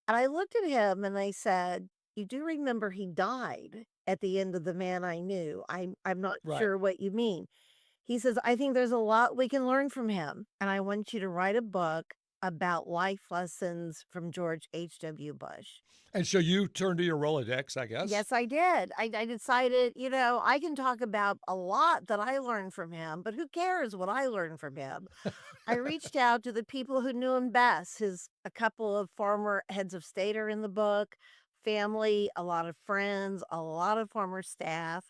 And I looked at him and I said, you do remember he died at the end of The Man I Knew. I'm not Right. sure what you mean. He says, I think there's a lot we can learn from him. And I want you to write a book about life lessons from George H.W. Bush. And so you turned to your Rolodex, I guess. Yes, I did. I decided, I can talk about a lot that I learned from him, but who cares what I learned from him? I reached out to the people who knew him best. A couple of former heads of state are in the book, family, a lot of friends, a lot of former staff.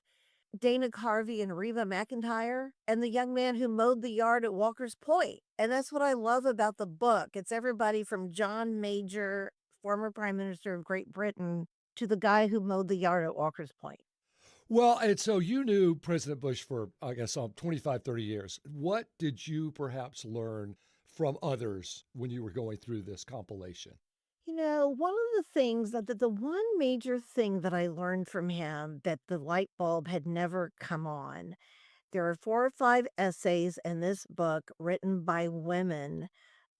Dana Carvey and Reba McEntire, and the young man who mowed the yard at Walker's Point. And that's what I love about the book. It's everybody from John Major, former Prime Minister of Great Britain, to the guy who mowed the yard at Walker's Point. Well, and so you knew President Bush for, I guess, 25, 30 years. What did you perhaps learn from others when you were going through this compilation? You know, one of the things the one major thing that I learned from him that the light bulb had never come on. There are 4 or 5 essays in this book written by women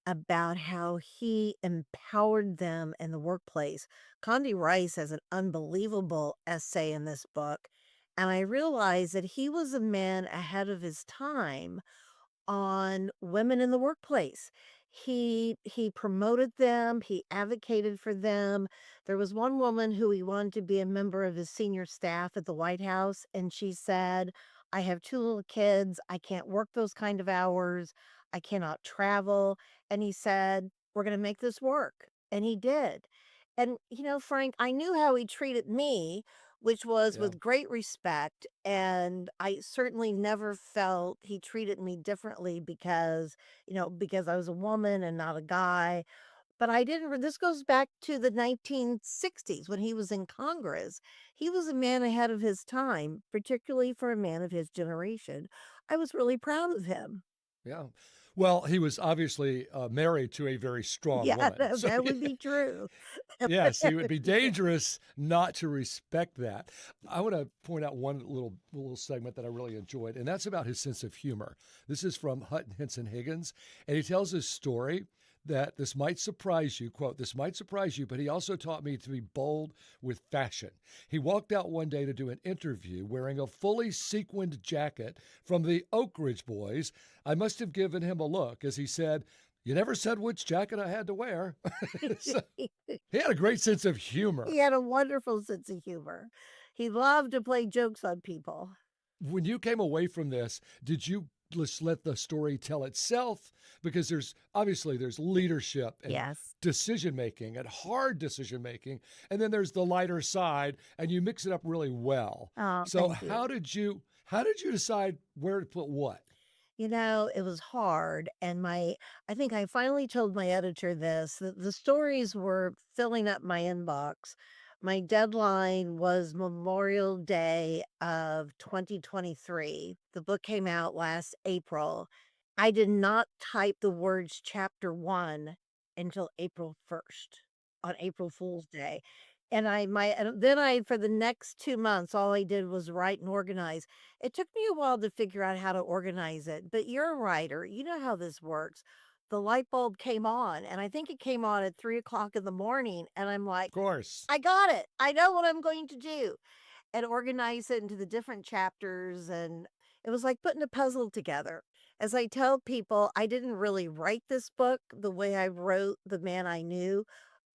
about how he empowered them in the workplace. Condi Rice has an unbelievable essay in this book, and I realized that he was a man ahead of his time on women in the workplace. He promoted them, he advocated for them. There was one woman who he wanted to be a member of his senior staff at the White House, and she said, "I have 2 little kids. I can't work those kind of hours. I cannot travel." And he said, "We're going to make this work." And he did. And, you know, Frank, I knew how he treated me, which was Yeah. with great respect. And I certainly never felt he treated me differently because I was a woman and not a guy. But I didn't, this goes back to the 1960s when he was in Congress. He was a man ahead of his time, particularly for a man of his generation. I was really proud of him. Yeah. Well, he was obviously married to a very strong Yeah, woman. So that would be true. yes, it would be dangerous not to respect that. I want to point out one little segment that I really enjoyed, and that's about his sense of humor. This is from Hutton Henson Higgins, and he tells his story that this might surprise you, quote, "This might surprise you, but he also taught me to be bold with fashion. He walked out one day to do an interview wearing a fully sequined jacket from the Oak Ridge Boys. I must have given him a look as he said, 'You never said which jacket I had to wear.'" So, he had a great sense of humor. He had a wonderful sense of humor. He loved to play jokes on people. When you came away from this, did you just let the story tell itself? Because there's leadership and Yes. decision making and hard decision making, and then there's the lighter side, and you mix it up really well. Oh, So thank you. how did you decide where to put what? You know, it was hard. And I think I finally told my editor this, that the stories were filling up my inbox. My deadline was Memorial Day of 2023. The book came out last April. I did not type the words chapter 1 until April 1st on April Fool's Day. And for the next 2 months, all I did was write and organize. It took me a while to figure out how to organize it, but you're a writer. You know how this works. The light bulb came on, and I think it came on at 3:00 in the morning. And I'm like, Of course. I got it. I know what I'm going to do, and organize it into the different chapters. And it was like putting a puzzle together. As I tell people, I didn't really write this book the way I wrote The Man I Knew.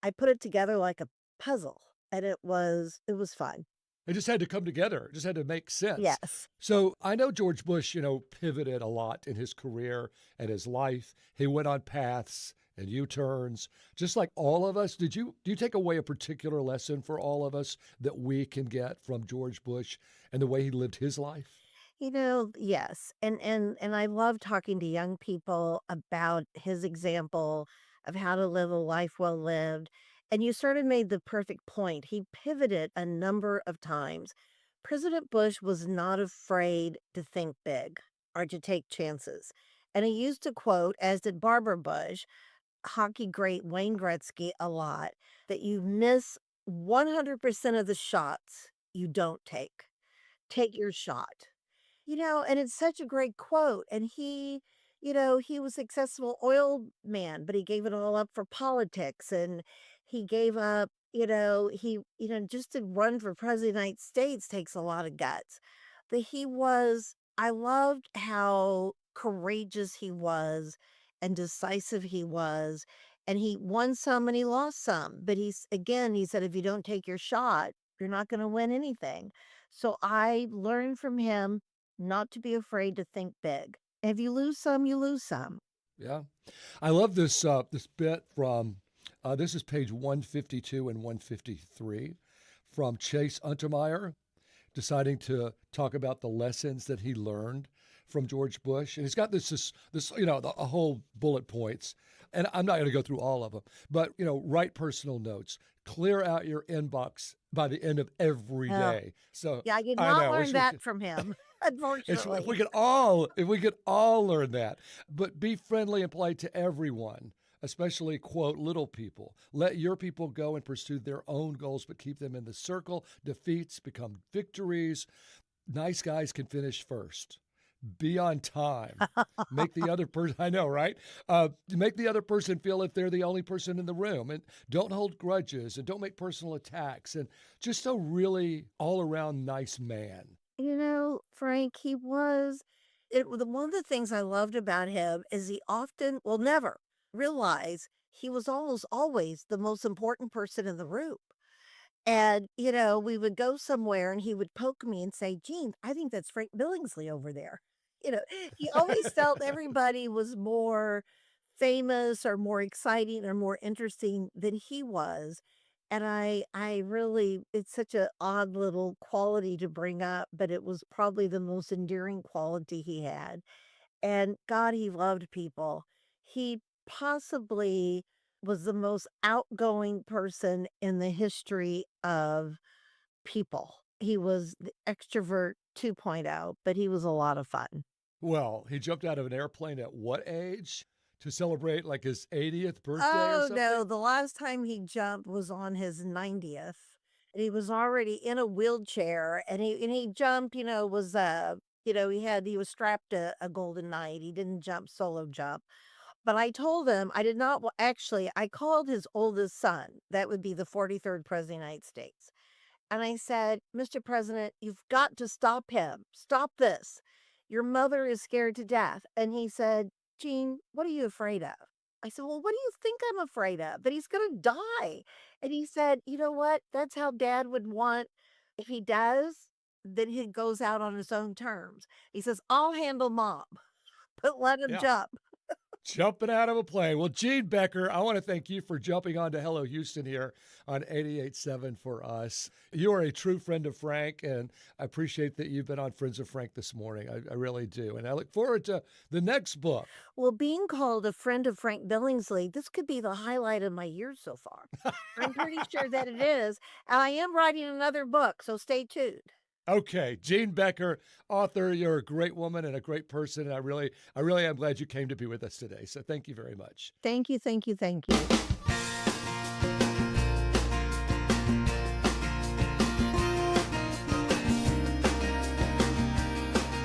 I put it together like a puzzle, and it was fun. It just had to come together. It just had to make sense. Yes. So I know George Bush, pivoted a lot in his career and his life. He went on paths and U-turns, just like all of us. Do you take away a particular lesson for all of us that we can get from George Bush and the way he lived his life? Yes. And I love talking to young people about his example of how to live a life well lived. And you sort of made the perfect point. He pivoted a number of times. President Bush was not afraid to think big or to take chances. And he used to quote, as did Barbara Bush, hockey great Wayne Gretzky a lot, that you miss 100% of the shots you don't take. Take your shot. And it's such a great quote. And he was a successful oil man, but he gave it all up for politics. And he gave up, just to run for president of the United States takes a lot of guts. I loved how courageous he was and decisive he was. And he won some and he lost some. But he said, if you don't take your shot, you're not going to win anything. So I learned from him not to be afraid to think big. If you lose some, you lose some. Yeah. I love this bit from, this is page 152 and 153 from Chase Untermeyer. deciding to talk about the lessons that he learned from George Bush. And he's got this a whole bullet points. And I'm not going to go through all of them, but, write personal notes. Clear out your inbox by the end of every day. So yeah, I did not learn that from him, unfortunately. If we could all learn that, but be friendly and polite to everyone, especially, quote, little people. Let your people go and pursue their own goals, but keep them in the circle. Defeats become victories. Nice guys can finish first. Be on time. Make the other person, I know, right? Make the other person feel if they're the only person in the room. And don't hold grudges and don't make personal attacks. And just a really all-around nice man. Frank, he was, one of the things I loved about him is he never realized he was almost always the most important person in the room. And, we would go somewhere and he would poke me and say, Jean, I think that's Frank Billingsley over there. He always felt everybody was more famous or more exciting or more interesting than he was. And I really, it's such an odd little quality to bring up, but it was probably the most endearing quality he had. And God, he loved people. He possibly was the most outgoing person in the history of people. He was the extrovert 2.0, but he was a lot of fun. Well, he jumped out of an airplane at what age to celebrate like his 80th birthday or Oh, something? no, the last time he jumped was on his 90th. And he was already in a wheelchair and he jumped, he was strapped to a Golden Knight. He didn't solo jump. But I told him I did not, I called his oldest son. That would be the 43rd president of the United States. And I said, Mr. President, you've got to stop him. Stop this. Your mother is scared to death. And he said, Jean, what are you afraid of? I said, well, what do you think I'm afraid of? That he's going to die. And he said, you know what? That's how Dad would want. If he does, then he goes out on his own terms. He says, I'll handle Mom, but let him jump. Jumping out of a plane. Well, Gene Becker, I want to thank you for jumping on to Hello Houston here on 88.7 for us. You are a true friend of Frank, and I appreciate that you've been on Friends of Frank this morning. I really do. And I look forward to the next book. Well, being called a friend of Frank Billingsley, this could be the highlight of my year so far. I'm pretty sure that it is. And I am writing another book, so stay tuned. Okay, Gene Becker, author, you're a great woman and a great person, and I really am glad you came to be with us today. So thank you very much. Thank you, thank you, thank you.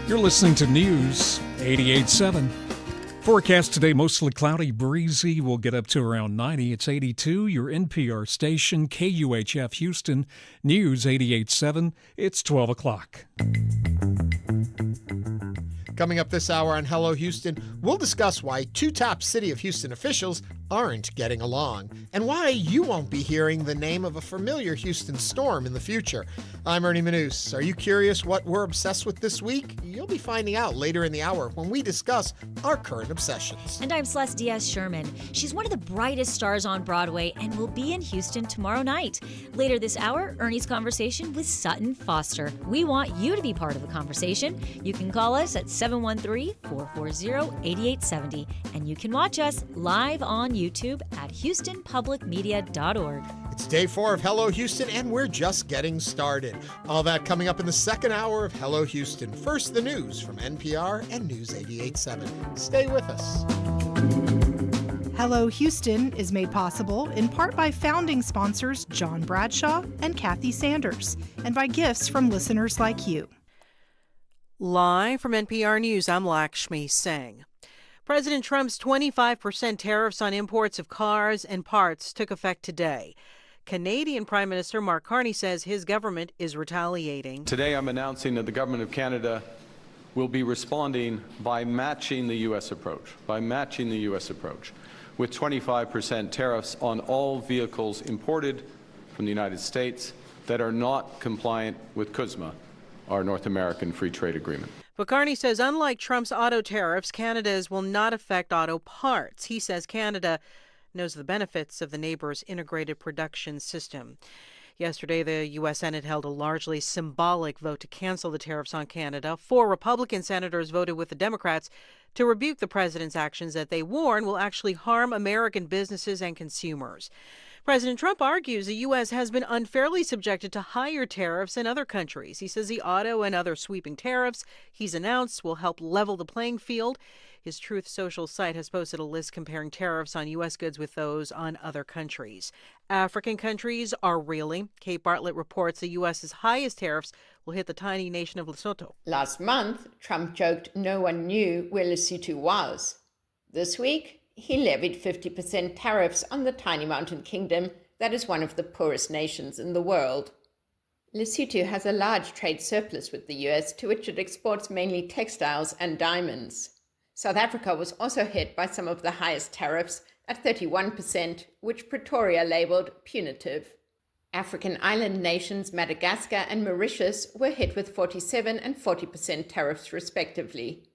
You're listening to News 88.7. Forecast today, mostly cloudy, breezy. We'll get up to around 90. It's 82. Your NPR station, KUHF Houston, News 88.7. It's 12 o'clock. Coming up this hour on Hello Houston, we'll discuss why two top City of Houston officials aren't getting along and why you won't be hearing the name of a familiar Houston storm in the future. I'm Ernie Manous. Are you curious what we're obsessed with this week? You'll be finding out later in the hour when we discuss our current obsessions. And I'm Celeste Diaz-Sherman. She's one of the brightest stars on Broadway and will be in Houston tomorrow night. Later this hour, Ernie's conversation with Sutton Foster. We want you to be part of the conversation. You can call us at 713-440-8870, and you can watch us live on YouTube at HoustonPublicMedia.org. It's day 4 of Hello Houston, and we're just getting started. All that coming up in the second hour of Hello Houston. First, the news from NPR and News 88.7. Stay with us. Hello Houston is made possible in part by founding sponsors John Bradshaw and Kathy Sanders, and by gifts from listeners like you. Live from NPR News, I'm Lakshmi Singh. President Trump's 25% tariffs on imports of cars and parts took effect today. Canadian Prime Minister Mark Carney says his government is retaliating. Today I'm announcing that the government of Canada will be responding by matching the U.S. approach, with 25% tariffs on all vehicles imported from the United States that are not compliant with CUSMA, our North American Free Trade Agreement. But Carney says unlike Trump's auto tariffs, Canada's will not affect auto parts. He says Canada knows the benefits of the neighbor's integrated production system. Yesterday, the U.S. Senate held a largely symbolic vote to cancel the tariffs on Canada. 4 Republican senators voted with the Democrats to rebuke the president's actions that they warn will actually harm American businesses and consumers. President Trump argues the U.S. has been unfairly subjected to higher tariffs in other countries. He says the auto and other sweeping tariffs he's announced will help level the playing field. His Truth Social site has posted a list comparing tariffs on U.S. goods with those on other countries. African countries are reeling. Kate Bartlett reports the U.S.'s highest tariffs will hit the tiny nation of Lesotho. Last month, Trump joked no one knew where Lesotho was. This week, he levied 50% tariffs on the tiny mountain kingdom that is one of the poorest nations in the world. Lesotho has a large trade surplus with the U.S., to which it exports mainly textiles and diamonds. South Africa was also hit by some of the highest tariffs at 31%, which Pretoria labeled punitive. African island nations Madagascar and Mauritius were hit with 47% and 40% tariffs respectively.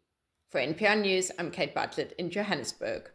For NPR News, I'm Kate Bartlett in Johannesburg.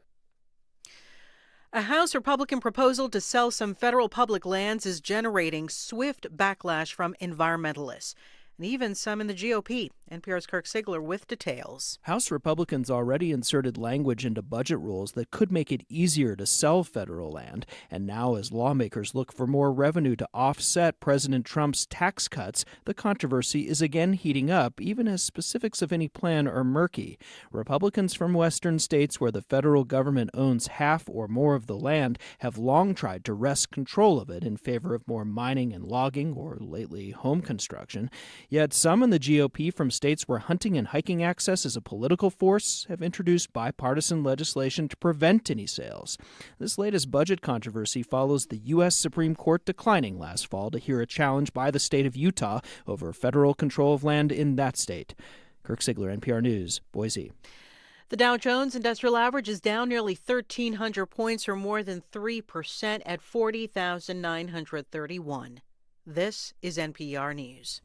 A House Republican proposal to sell some federal public lands is generating swift backlash from environmentalists, and even some in the GOP. NPR's Kirk Sigler with details. House Republicans already inserted language into budget rules that could make it easier to sell federal land. And now, as lawmakers look for more revenue to offset President Trump's tax cuts, the controversy is again heating up, even as specifics of any plan are murky. Republicans from western states where the federal government owns half or more of the land have long tried to wrest control of it in favor of more mining and logging, or lately home construction. Yet some in the GOP from states where hunting and hiking access is a political force have introduced bipartisan legislation to prevent any sales. This latest budget controversy follows the U.S. Supreme Court declining last fall to hear a challenge by the state of Utah over federal control of land in that state. Kirk Sigler, NPR News, Boise. The Dow Jones Industrial Average is down nearly 1,300 points, or more than 3%, at 40,931. This is NPR News.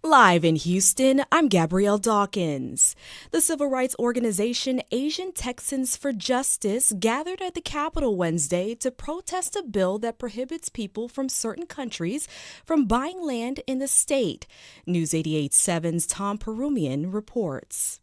Live in Houston, I'm Gabrielle Dawkins. The civil rights organization Asian Texans for Justice gathered at the Capitol Wednesday to protest a bill that prohibits people from certain countries from buying land in the state. News 88.7's Tom Perumian reports.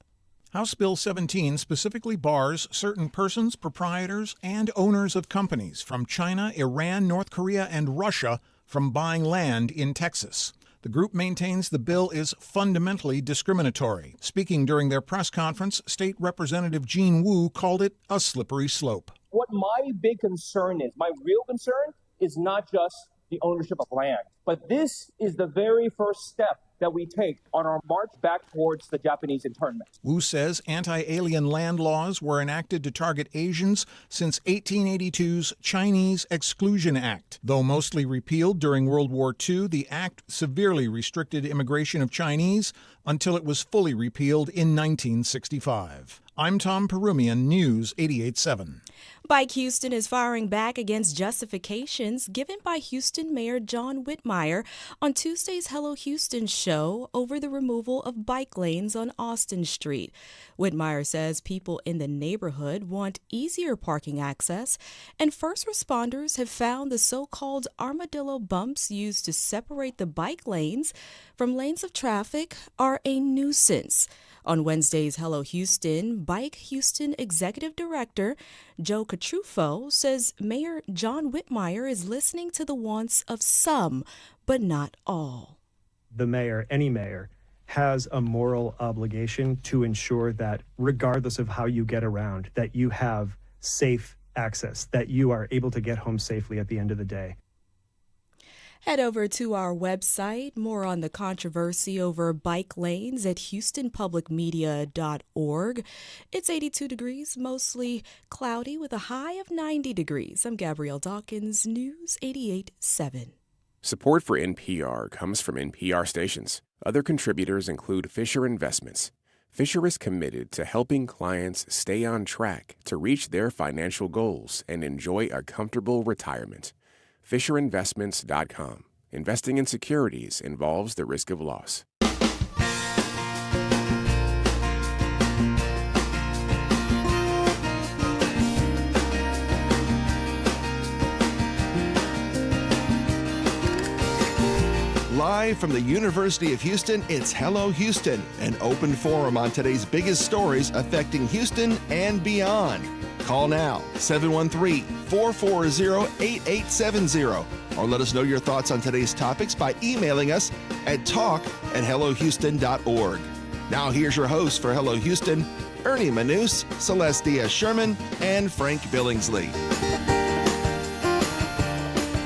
House Bill 17 specifically bars certain persons, proprietors, and owners of companies from China, Iran, North Korea, and Russia from buying land in Texas. The group maintains the bill is fundamentally discriminatory. Speaking during their press conference, State Representative Jean Wu called it a slippery slope. What my big concern is, my real concern, is not just the ownership of land, but this is the very first step that we take on our march back towards the Japanese internment. Wu says anti-alien land laws were enacted to target Asians since 1882's Chinese Exclusion Act. Though mostly repealed during World War II, the act severely restricted immigration of Chinese until it was fully repealed in 1965. I'm Tom Perumian, News 88.7. Bike Houston is firing back against justifications given by Houston Mayor John Whitmire on Tuesday's Hello Houston show over the removal of bike lanes on Austin Street. Whitmire says people in the neighborhood want easier parking access, and first responders have found the so-called armadillo bumps used to separate the bike lanes from lanes of traffic are a nuisance. On Wednesday's Hello Houston, Bike Houston Executive Director Joe Catrufo says Mayor John Whitmire is listening to the wants of some, but not all. The mayor, any mayor, has a moral obligation to ensure that regardless of how you get around, that you have safe access, that you are able to get home safely at the end of the day. Head over to our website, more on the controversy over bike lanes at houstonpublicmedia.org. It's 82 degrees, mostly cloudy with a high of 90 degrees. I'm Gabrielle Dawkins, News 88.7. Support for NPR comes from NPR stations. Other contributors include Fisher Investments. Fisher is committed to helping clients stay on track to reach their financial goals and enjoy a comfortable retirement. FisherInvestments.com. Investing in securities involves the risk of loss. Live from the University of Houston, it's Hello Houston, an open forum on today's biggest stories affecting Houston and beyond. Call now, 713-440-8870, or let us know your thoughts on today's topics by emailing us at talk@hellohouston.org. Now here's your hosts for Hello Houston, Ernie Manous, Celeste Diaz-Sherman, and Frank Billingsley.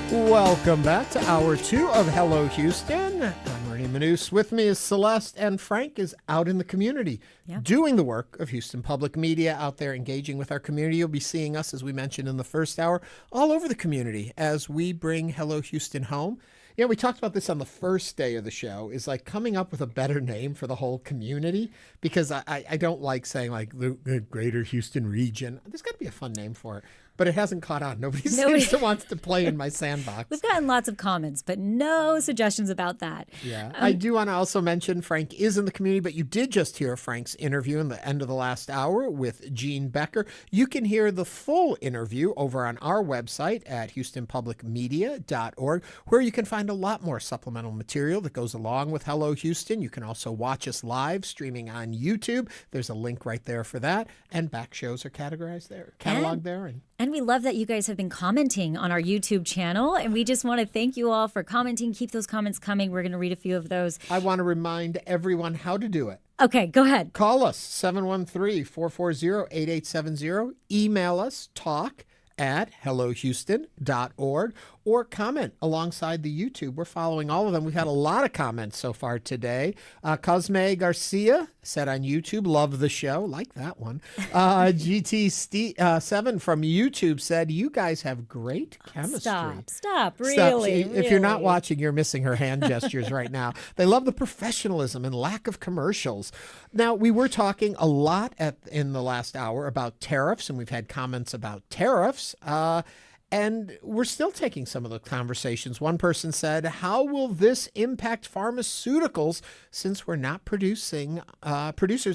Welcome back to Hour 2 of Hello Houston. I'm Ernie Manous. With me is Celeste, and Frank is out in the community doing the work of Houston Public Media, out there engaging with our community. You'll be seeing us, as we mentioned in the first hour, all over the community as we bring Hello Houston home. Yeah, we talked about this on the first day of the show, is like coming up with a better name for the whole community, because I don't like saying like the greater Houston region. There's got to be a fun name for it. But it hasn't caught on. Nobody seems to want to play in my sandbox. We've gotten lots of comments, but no suggestions about that. Yeah. I do want to also mention Frank is in the community, but you did just hear Frank's interview in the end of the last hour with Gene Becker. You can hear the full interview over on our website at houstonpublicmedia.org, where you can find a lot more supplemental material that goes along with Hello Houston. You can also watch us live streaming on YouTube. There's a link right there for that. And back shows are categorized there, cataloged there. And we love that you guys have been commenting on our YouTube channel, and we just want to thank you all for commenting. Keep those comments coming. We're going to read a few of those. I want to remind everyone how to do it. Okay, go ahead. Call us, 713-440-8870. Email us, talk@hellohouston.org, or comment alongside the YouTube. We're following all of them. We've had a lot of comments so far today. Cosme Garcia said on YouTube, love the show. Like that one. GT7 from YouTube said, you guys have great chemistry. Stop. Really? If you're not watching, you're missing her hand gestures right now. They love the professionalism and lack of commercials. Now, we were talking a lot in the last hour about tariffs, and we've had comments about tariffs. And we're still taking some of the conversations. One person said, how will this impact pharmaceuticals since we're not producers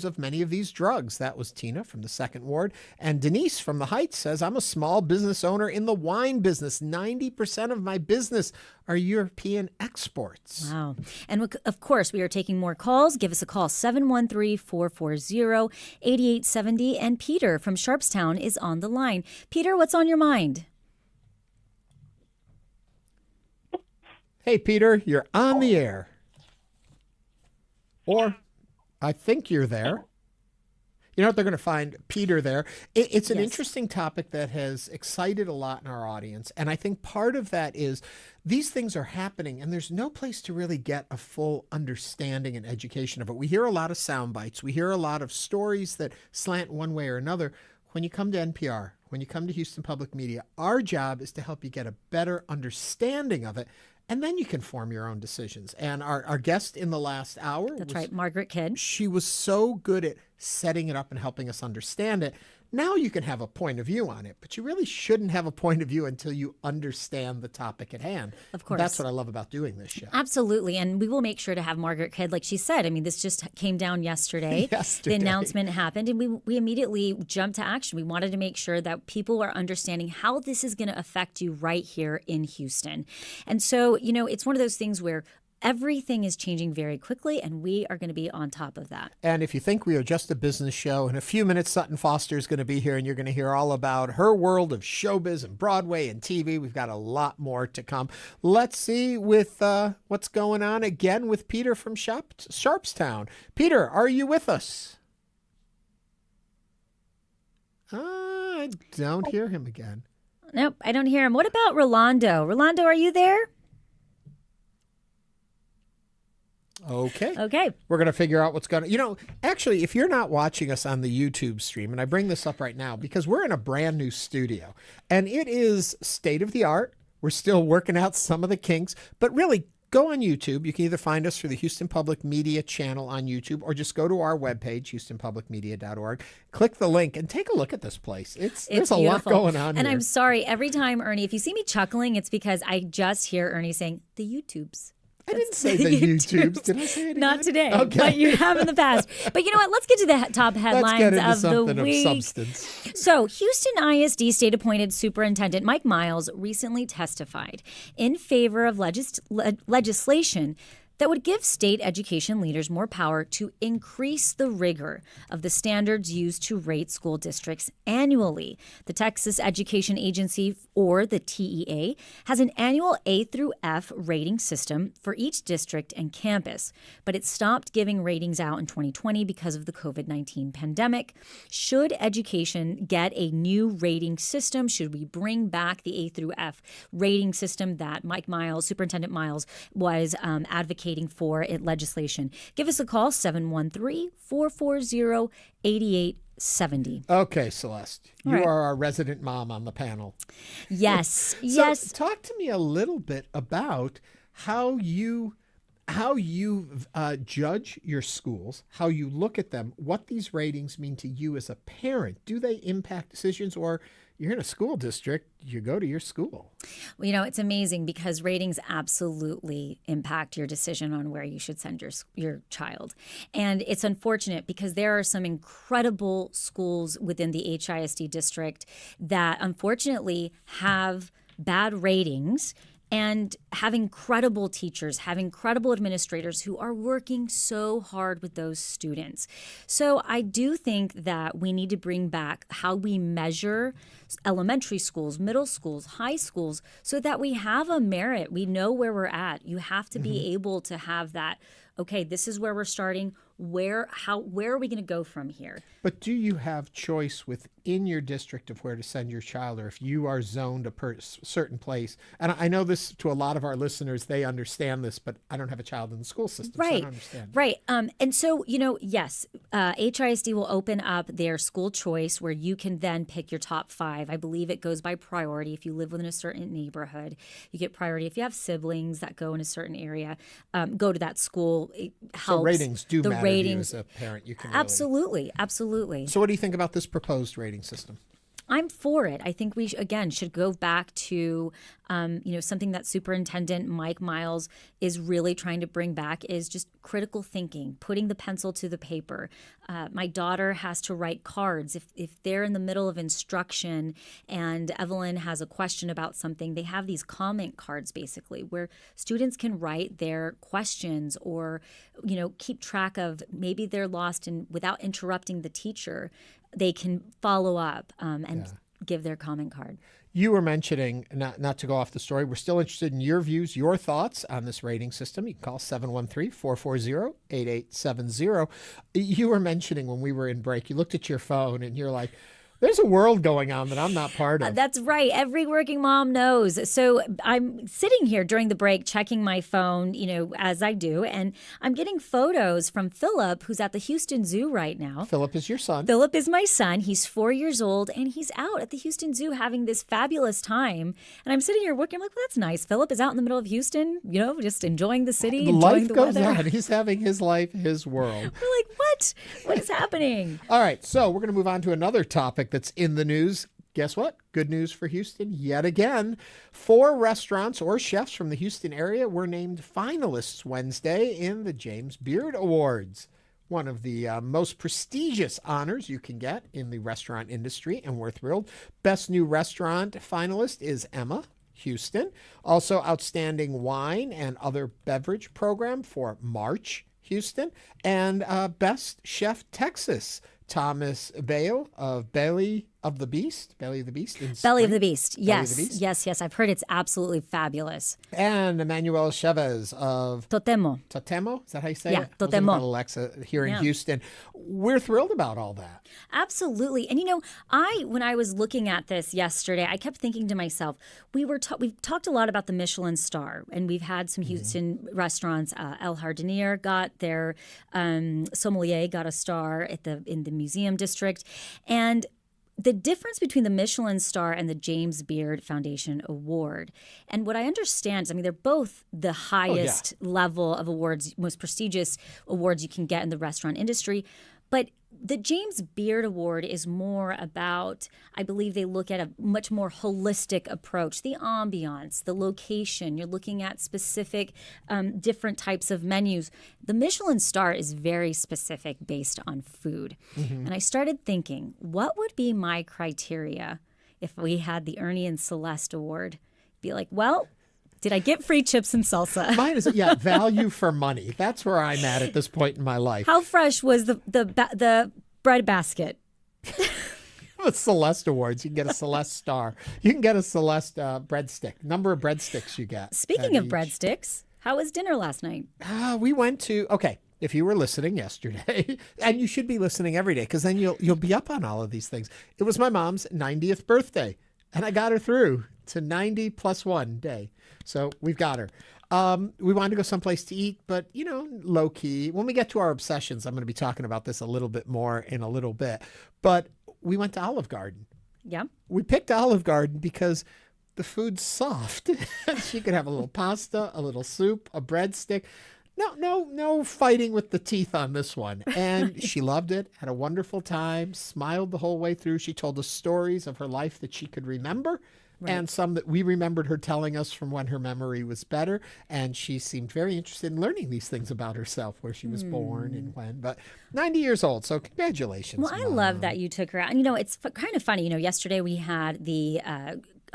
of many of these drugs? That was Tina from the Second Ward. And Denise from the Heights says, I'm a small business owner in the wine business. 90% of my business are European exports. Wow. And of course, we are taking more calls. Give us a call, 713-440-8870. And Peter from Sharpstown is on the line. Peter, what's on your mind? Hey, Peter, you're on the air. Or I think you're there. You know what? They're going to find Peter there. It's an interesting topic that has excited a lot in our audience. And I think part of that is these things are happening and there's no place to really get a full understanding and education of it. We hear a lot of sound bites. We hear a lot of stories that slant one way or another. When you come to NPR, when you come to Houston Public Media, our job is to help you get a better understanding of it. And then you can form your own decisions. And our guest in the last hour. That's right, Margaret Kidd. She was so good at setting it up and helping us understand it. Now you can have a point of view on it, but you really shouldn't have a point of view until you understand the topic at hand. Of course. That's what I love about doing this show. Absolutely. And we will make sure to have Margaret Kidd, like she said. I mean, this just came down yesterday. The announcement happened, and we immediately jumped to action. We wanted to make sure that people are understanding how this is going to affect you right here in Houston. And so, you know, it's one of those things where everything is changing very quickly, and we are going to be on top of that. And if you think we are just a business show, in a few minutes, Sutton Foster is going to be here, and you're going to hear all about her world of showbiz and Broadway and TV. We've got a lot more to come. Let's see with what's going on again with Peter from Sharpstown. Peter, are you with us? I don't hear him again. Nope, I don't hear him. What about Rolando? Rolando, are you there? Okay. We're going to figure out what's going on. You know, actually, if you're not watching us on the YouTube stream, and I bring this up right now because we're in a brand new studio, and it is state of the art. We're still working out some of the kinks, but really, go on YouTube. You can either find us through the Houston Public Media channel on YouTube, or just go to our webpage, houstonpublicmedia.org, click the link, and take a look at this place. There's a lot going on And here. I'm sorry, every time, Ernie, if you see me chuckling, it's because I just hear Ernie saying, the YouTubes. I didn't say the YouTubes. Did I say it? Not today, okay. But you have in the past. But you know what? Let's get to the top headlines of the week. Of substance. So, Houston ISD state-appointed superintendent Mike Miles recently testified in favor of legislation that would give state education leaders more power to increase the rigor of the standards used to rate school districts annually. The Texas Education Agency, or the TEA, has an annual A through F rating system for each district and campus, but it stopped giving ratings out in 2020 because of the COVID-19 pandemic. Should education get a new rating system? Should we bring back the A through F rating system that Mike Miles, Superintendent Miles, was advocating for in legislation? Give us a call, 713-440-8870. Okay, Celeste, you right. are our resident mom on the panel. Yes, yes. Talk to me a little bit about how you judge your schools, how you look at them, what these ratings mean to you as a parent. Do they impact decisions, or you're in a school district, you go to your school? Well, you know, it's amazing because ratings absolutely impact your decision on where you should send your child. And it's unfortunate because there are some incredible schools within the HISD district that unfortunately have bad ratings and have incredible teachers, have incredible administrators who are working so hard with those students. So I do think that we need to bring back how we measure elementary schools, middle schools, high schools, so that we have a merit. We know where we're at. You have to be able to have that, okay, this is where we're starting. Where are we going to go from here? But do you have choice within your district of where to send your child, or if you are zoned a certain place? And I know this to a lot of our listeners, they understand this, but I don't have a child in the school system, so I don't understand. Right. And so, you know, yes, HISD will open up their school choice where you can then pick your top 5. I believe it goes by priority. If you live within a certain neighborhood, you get priority. If you have siblings that go in a certain area, go to that school. It helps. So ratings do matter to you as a parent. You can absolutely. So what do you think about this proposed rating system? I'm for it. I think we, should go back to, something that Superintendent Mike Miles is really trying to bring back is just critical thinking, putting the pencil to the paper. My daughter has to write cards. If they're in the middle of instruction and Evelyn has a question about something, they have these comment cards basically where students can write their questions or, keep track of maybe they're lost and without interrupting the teacher, they can follow up and give their comment card. You were mentioning, not to go off the story, we're still interested in your views, your thoughts on this rating system. You can call 713-440-8870. You were mentioning when we were in break, you looked at your phone and you're like, there's a world going on that I'm not part of. That's right. Every working mom knows. So I'm sitting here during the break checking my phone, as I do, and I'm getting photos from Philip, who's at the Houston Zoo right now. Philip is your son. Philip is my son. He's 4 years old, and he's out at the Houston Zoo having this fabulous time. And I'm sitting here looking, I'm like, well, that's nice. Philip is out in the middle of Houston, just enjoying the city, enjoying the weather. Life goes on. He's having his life, his world. We're like, what? What is happening? All right, so we're going to move on to another topic that's in the news. Guess what? Good news for Houston yet again. 4 restaurants or chefs from the Houston area were named finalists Wednesday in the James Beard Awards, one of the most prestigious honors you can get in the restaurant industry, and we're thrilled. Best New Restaurant finalist is Emma Houston. Also, Outstanding Wine and Other Beverage Program for March Houston, and Best Chef Texas, Thomas Bayou of Belly of the Beast. Belly of the Beast, yes. Belly of the Beast. Yes. I've heard it's absolutely fabulous. And Emmanuel Chavez of Totemo. Totemo? Is that how you say it? Yeah, Totemo. Alexa here in Houston. We're thrilled about all that. Absolutely. And when I was looking at this yesterday, I kept thinking to myself, we've talked a lot about the Michelin star, and we've had some Houston restaurants. El Jardinier got their sommelier got a star in the museum district. And the difference between the Michelin star and the James Beard Foundation Award, and what I understand is, they're both the highest level of awards, most prestigious awards you can get in the restaurant industry. But the James Beard Award is more about, I believe they look at a much more holistic approach. The ambiance, the location, you're looking at specific different types of menus. The Michelin star is very specific based on food. Mm-hmm. And I started thinking, what would be my criteria if we had the Ernie and Celeste Award? Be like, well, Did I get free chips and salsa? Mine is, value for money. That's where I'm at this point in my life. How fresh was the bread basket? The Celeste Awards. You can get a Celeste star. You can get a Celeste breadstick. Number of breadsticks you get. Speaking of breadsticks, how was dinner last night? We went to, if you were listening yesterday, and you should be listening every day, because then you'll be up on all of these things. It was my mom's 90th birthday, and I got her through to 90 plus 1 day. So we've got her. We wanted to go someplace to eat, but, low key. When we get to our obsessions, I'm going to be talking about this a little bit more in a little bit. But we went to Olive Garden. Yeah. We picked Olive Garden because the food's soft. She could have a little pasta, a little soup, a breadstick. No fighting with the teeth on this one. And she loved it, had a wonderful time, smiled the whole way through. She told us stories of her life that she could remember. Right. And some that we remembered her telling us from when her memory was better. And she seemed very interested in learning these things about herself, where she was born and when. But 90 years old, so congratulations. Well, I love that you took her out. And, it's kind of funny. Yesterday we had the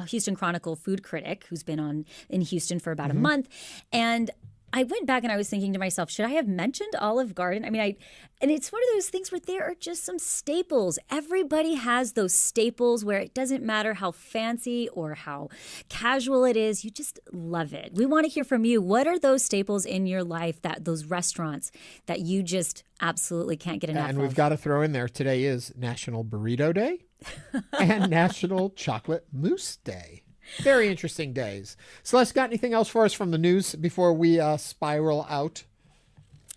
Houston Chronicle food critic who's been in Houston for about a month. And I went back and I was thinking to myself, should I have mentioned Olive Garden? I mean, and it's one of those things where there are just some staples. Everybody has those staples where it doesn't matter how fancy or how casual it is. You just love it. We want to hear from you. What are those staples in your life, those restaurants that you just absolutely can't get enough of? And we've got to throw in there, today is National Burrito Day and National Chocolate Mousse Day. Very interesting days. Celeste, got anything else for us from the news before we spiral out?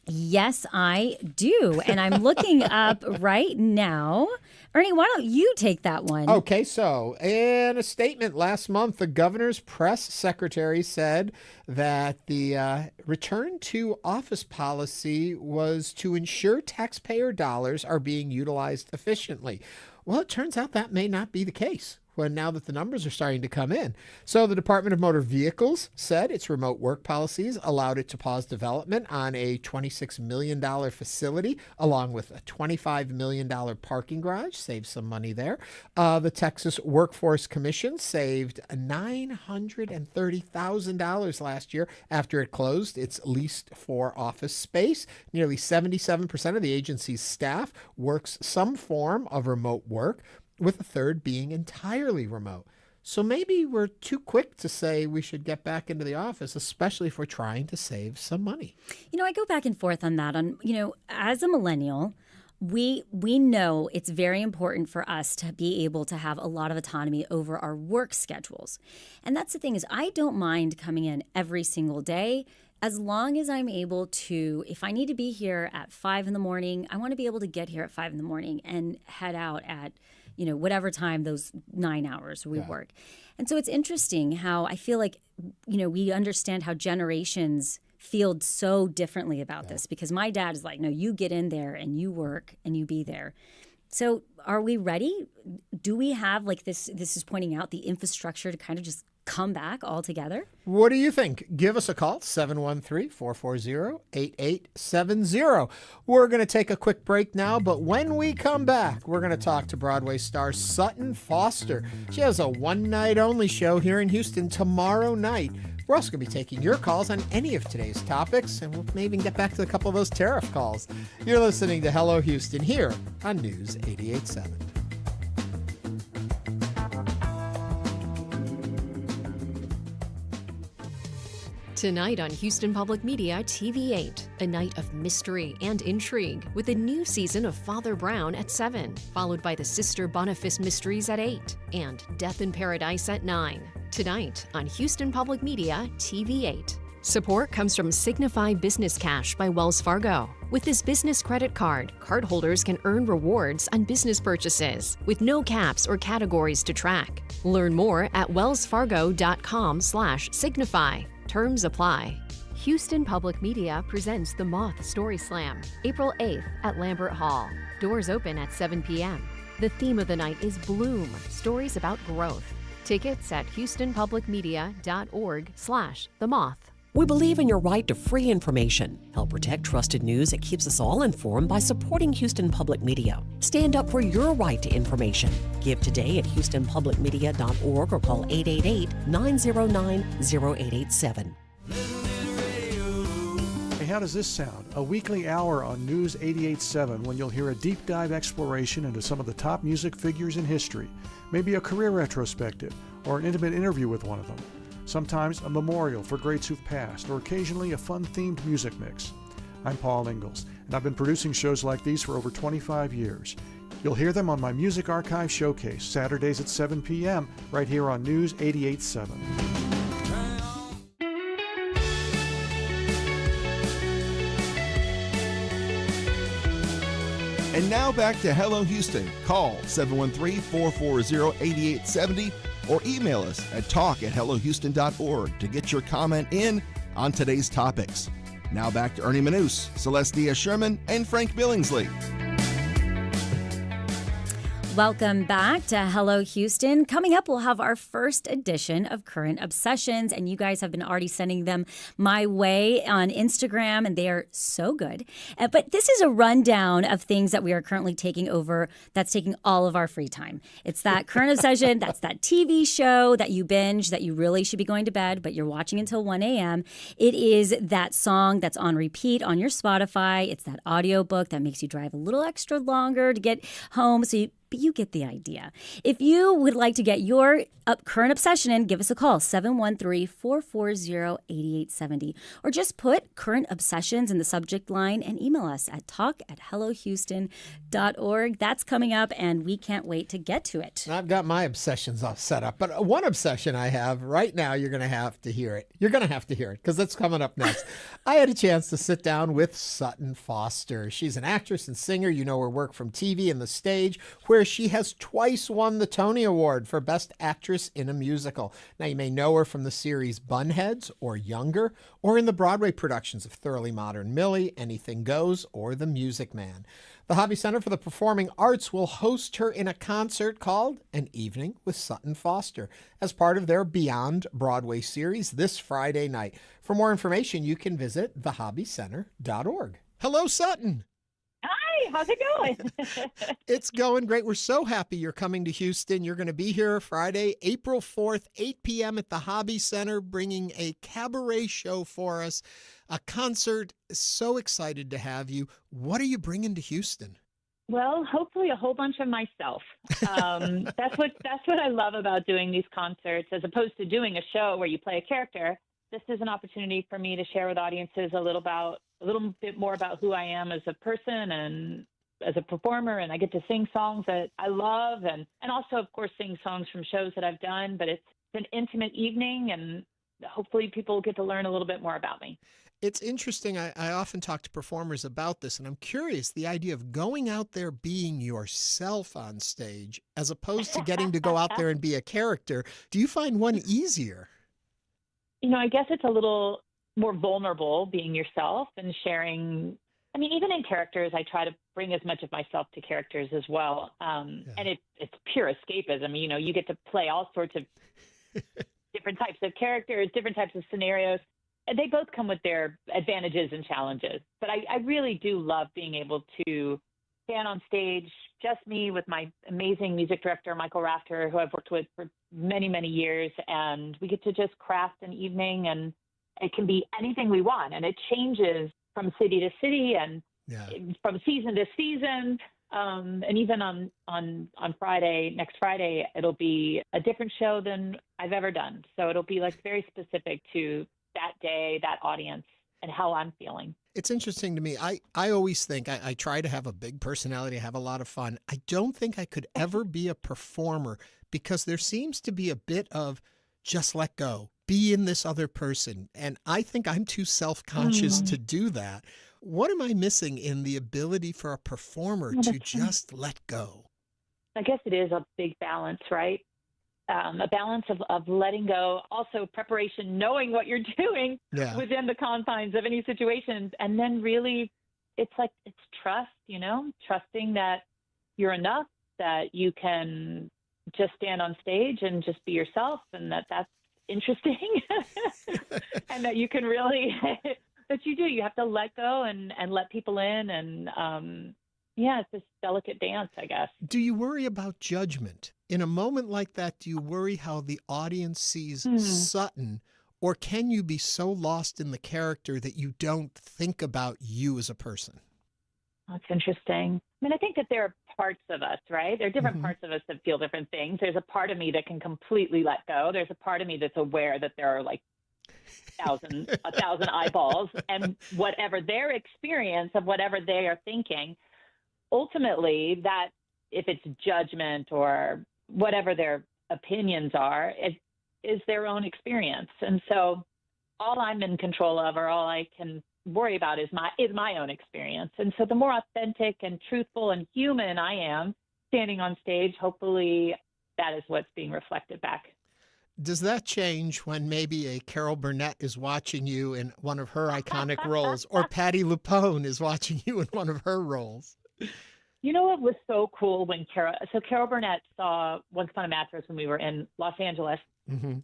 Yes, I do. And I'm looking up right now. Ernie, why don't you take that one? Okay, so in a statement last month, the governor's press secretary said that the return to office policy was to ensure taxpayer dollars are being utilized efficiently. Well, it turns out that may not be the case. Now that the numbers are starting to come in. So the Department of Motor Vehicles said its remote work policies allowed it to pause development on a $26 million facility, along with a $25 million parking garage, saved some money there. The Texas Workforce Commission saved $930,000 last year after it closed its leased for office space. Nearly 77% of the agency's staff works some form of remote work, with a third being entirely remote. So maybe we're too quick to say we should get back into the office, especially if we're trying to save some money. I go back and forth on that. As a millennial, we know it's very important for us to be able to have a lot of autonomy over our work schedules. And that's the thing is I don't mind coming in every single day as long as I'm able to, if I need to be here at 5 in the morning, I want to be able to get here at 5 in the morning and head out at whatever time those 9 hours we work. And so it's interesting how I feel like, we understand how generations feel so differently about this, because my dad is like, no, you get in there and you work and you be there. So are we ready? Do we have this is pointing out the infrastructure to kind of just come back altogether? What do you think? Give us a call, 713-440-8870. We're going to take a quick break now, but when we come back, we're going to talk to Broadway star Sutton Foster. She has a one-night-only show here in Houston tomorrow night. We're also going to be taking your calls on any of today's topics, and we'll maybe even get back to a couple of those tariff calls. You're listening to Hello Houston here on News 88.7. Tonight on Houston Public Media TV8, a night of mystery and intrigue with a new season of Father Brown at 7, followed by the Sister Boniface Mysteries at 8, and Death in Paradise at 9. Tonight on Houston Public Media TV8. Support comes from Signify Business Cash by Wells Fargo. With this business credit card, cardholders can earn rewards on business purchases with no caps or categories to track. Learn more at wellsfargo.com/signify. Terms apply. Houston Public Media presents The Moth Story Slam, April 8th at Lambert Hall. Doors open at 7 p.m. The theme of the night is Bloom, Stories About Growth. Tickets at houstonpublicmedia.org/themoth. We believe in your right to free information. Help protect trusted news that keeps us all informed by supporting Houston Public Media. Stand up for your right to information. Give today at houstonpublicmedia.org or call 888-909-0887. Hey, how does this sound? A weekly hour on News 88.7 when you'll hear a deep dive exploration into some of the top music figures in history, maybe a career retrospective or an intimate interview with one of them. Sometimes a memorial for greats who've passed, or occasionally a fun-themed music mix. I'm Paul Ingalls, and I've been producing shows like these for over 25 years. You'll hear them on my Music Archive Showcase, Saturdays at 7 p.m., right here on News 88.7. And now back to Hello Houston. Call 713-440-8870 or email us at talk@hellohouston.org to get your comment in on today's topics. Now back to Ernie Manous, Celeste Diaz-Sherman, and Frank Billingsley. Welcome back to Hello Houston. Coming up, we'll have our first edition of Current Obsessions, and you guys have been already sending them my way on Instagram, and they are so good. But this is a rundown of things that we are currently taking over that's taking all of our free time. It's that Current Obsession, that's that TV show that you binge, that you really should be going to bed, but you're watching until 1 a.m. It is that song that's on repeat on your Spotify. It's that audiobook that makes you drive a little extra longer to get home, but you get the idea. If you would like to get your current obsession in, give us a call, 713-440-8870. Or just put Current Obsessions in the subject line and email us at talk@hellohouston.org. That's coming up, and we can't wait to get to it. I've got my obsessions all set up. But one obsession I have right now, you're going to have to hear it. You're going to have to hear it because that's coming up next. I had a chance to sit down with Sutton Foster. She's an actress and singer. You know her work from TV and the stage, where she has twice won the Tony Award for Best Actress in a Musical. Now, you may know her from the series Bunheads or Younger, or in the Broadway productions of Thoroughly Modern Millie, Anything Goes, or The Music Man. The Hobby Center for the Performing Arts will host her in a concert called An Evening with Sutton Foster as part of their Beyond Broadway series this Friday night. For more information, you can visit thehobbycenter.org. Hello, Sutton. Hi, how's it going? It's going great. We're so happy you're coming to Houston. You're going to be here Friday, April 4th, 8 p.m. at the Hobby Center, bringing a cabaret show for us, a concert. So excited to have you. What are you bringing to Houston? Well, hopefully a whole bunch of myself. That's what I love about doing these concerts, as opposed to doing a show where you play a character. This is an opportunity for me to share with audiences a little bit more about who I am as a person and as a performer, and I get to sing songs that I love and also, of course, sing songs from shows that I've done, but it's an intimate evening, and hopefully people get to learn a little bit more about me. It's interesting. I often talk to performers about this, and I'm curious, the idea of going out there being yourself on stage as opposed to getting to go out there and be a character. Do you find one easier? I guess it's a little more vulnerable being yourself and sharing. I mean, even in characters, I try to bring as much of myself to characters as well. And it's pure escapism. You get to play all sorts of different types of characters, different types of scenarios. And they both come with their advantages and challenges. But I really do love being able to stand on stage, just me with my amazing music director, Michael Rafter, who I've worked with for many, many years. And we get to just craft an evening, and it can be anything we want. And it changes from city to city and from season to season. And even on Friday, next Friday, it'll be a different show than I've ever done. So it'll be like very specific to that day, that audience, and how I'm feeling. It's interesting to me. I always think I try to have a big personality, have a lot of fun. I don't think I could ever be a performer because there seems to be a bit of just let go, be in this other person. And I think I'm too self-conscious to do that. What am I missing in the ability for a performer to just let go? I guess it is a big balance, right? A balance of letting go, also preparation, knowing what you're doing within the confines of any situation. And then really, it's trust, trusting that you're enough, that you can just stand on stage and just be yourself, and that's interesting and that you can really, that you have to let go and let people in. And it's this delicate dance, I guess. Do you worry about judgment? In a moment like that, do you worry how the audience sees Sutton? Or can you be so lost in the character that you don't think about you as a person? That's interesting. I mean, I think that there are parts of us, right? There are different parts of us that feel different things. There's a part of me that can completely let go. There's a part of me that's aware that there are like a thousand eyeballs, and whatever their experience of whatever they are thinking, ultimately that if it's judgment or whatever their opinions are, it is their own experience. And so all I'm in control of, or all I can worry about is my own experience. And so the more authentic and truthful and human I am standing on stage, hopefully that is what's being reflected back. Does that change when maybe a Carol Burnett is watching you in one of her iconic roles, or Patti LuPone is watching you in one of her roles? You know what was so cool when Carol Burnett saw Once Upon a Mattress when we were in Los Angeles. Mm-hmm.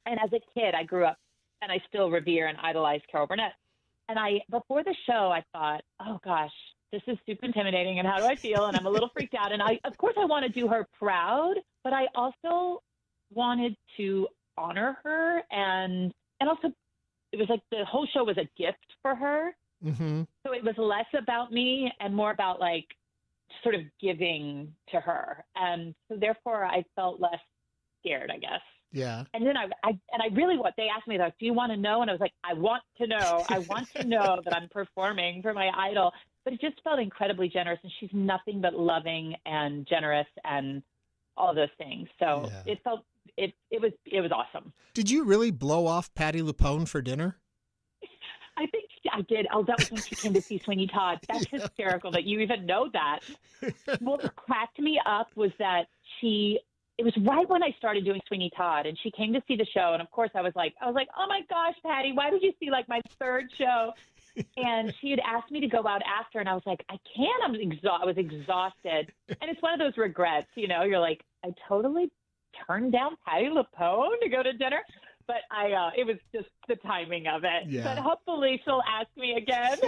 And as a kid, I grew up and I still revere and idolize Carol Burnett. And before the show, I thought, oh gosh, this is super intimidating, and how do I feel? And I'm a little freaked out. And of course I want to do her proud, but I also wanted to honor her. And also it was like the whole show was a gift for her. Mm-hmm. So it was less about me and more about like sort of giving to her. And so therefore I felt less scared, I guess. Yeah. And then I really they asked me, like, do you want to know? And I was like, I want to know. I want to know that I'm performing for my idol. But it just felt incredibly generous. And she's nothing but loving and generous and all of those things. So it felt, it was awesome. Did you really blow off Patti LuPone for dinner? I think I did. Oh, that was when she came to see Sweeney Todd. That's hysterical that you even know that. What cracked me up was that it was right when I started doing Sweeney Todd, and she came to see the show. And of course I was like, oh my gosh, Patty, why did you see like my third show? And she had asked me to go out after, and I was like, I can't. I was exhausted. And it's one of those regrets, you're like, I totally turned down Patti LuPone to go to dinner. But it was just the timing of it. Yeah. But hopefully she'll ask me again.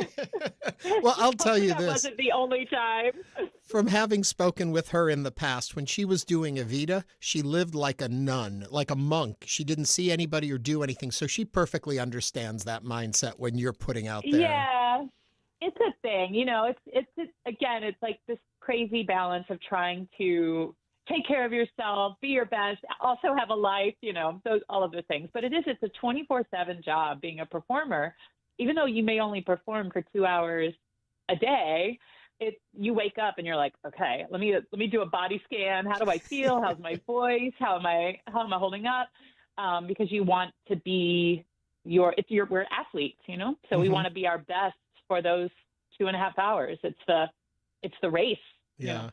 Well, I'll tell you that this. Wasn't the only time. From having spoken with her in the past, when she was doing Evita, she lived like a nun, like a monk. She didn't see anybody or do anything. So she perfectly understands that mindset when you're putting out there. Yeah, it's a thing. It's like this crazy balance of trying to take care of yourself, be your best, also have a life, all of those things. But it's a 24/7 job being a performer. Even though you may only perform for 2 hours a day, you wake up and you're like, okay, let me do a body scan. How do I feel? How's my voice? How am I holding up? Because you want to be we're athletes, so we want to be our best for those 2.5 hours. It's the race. Yeah.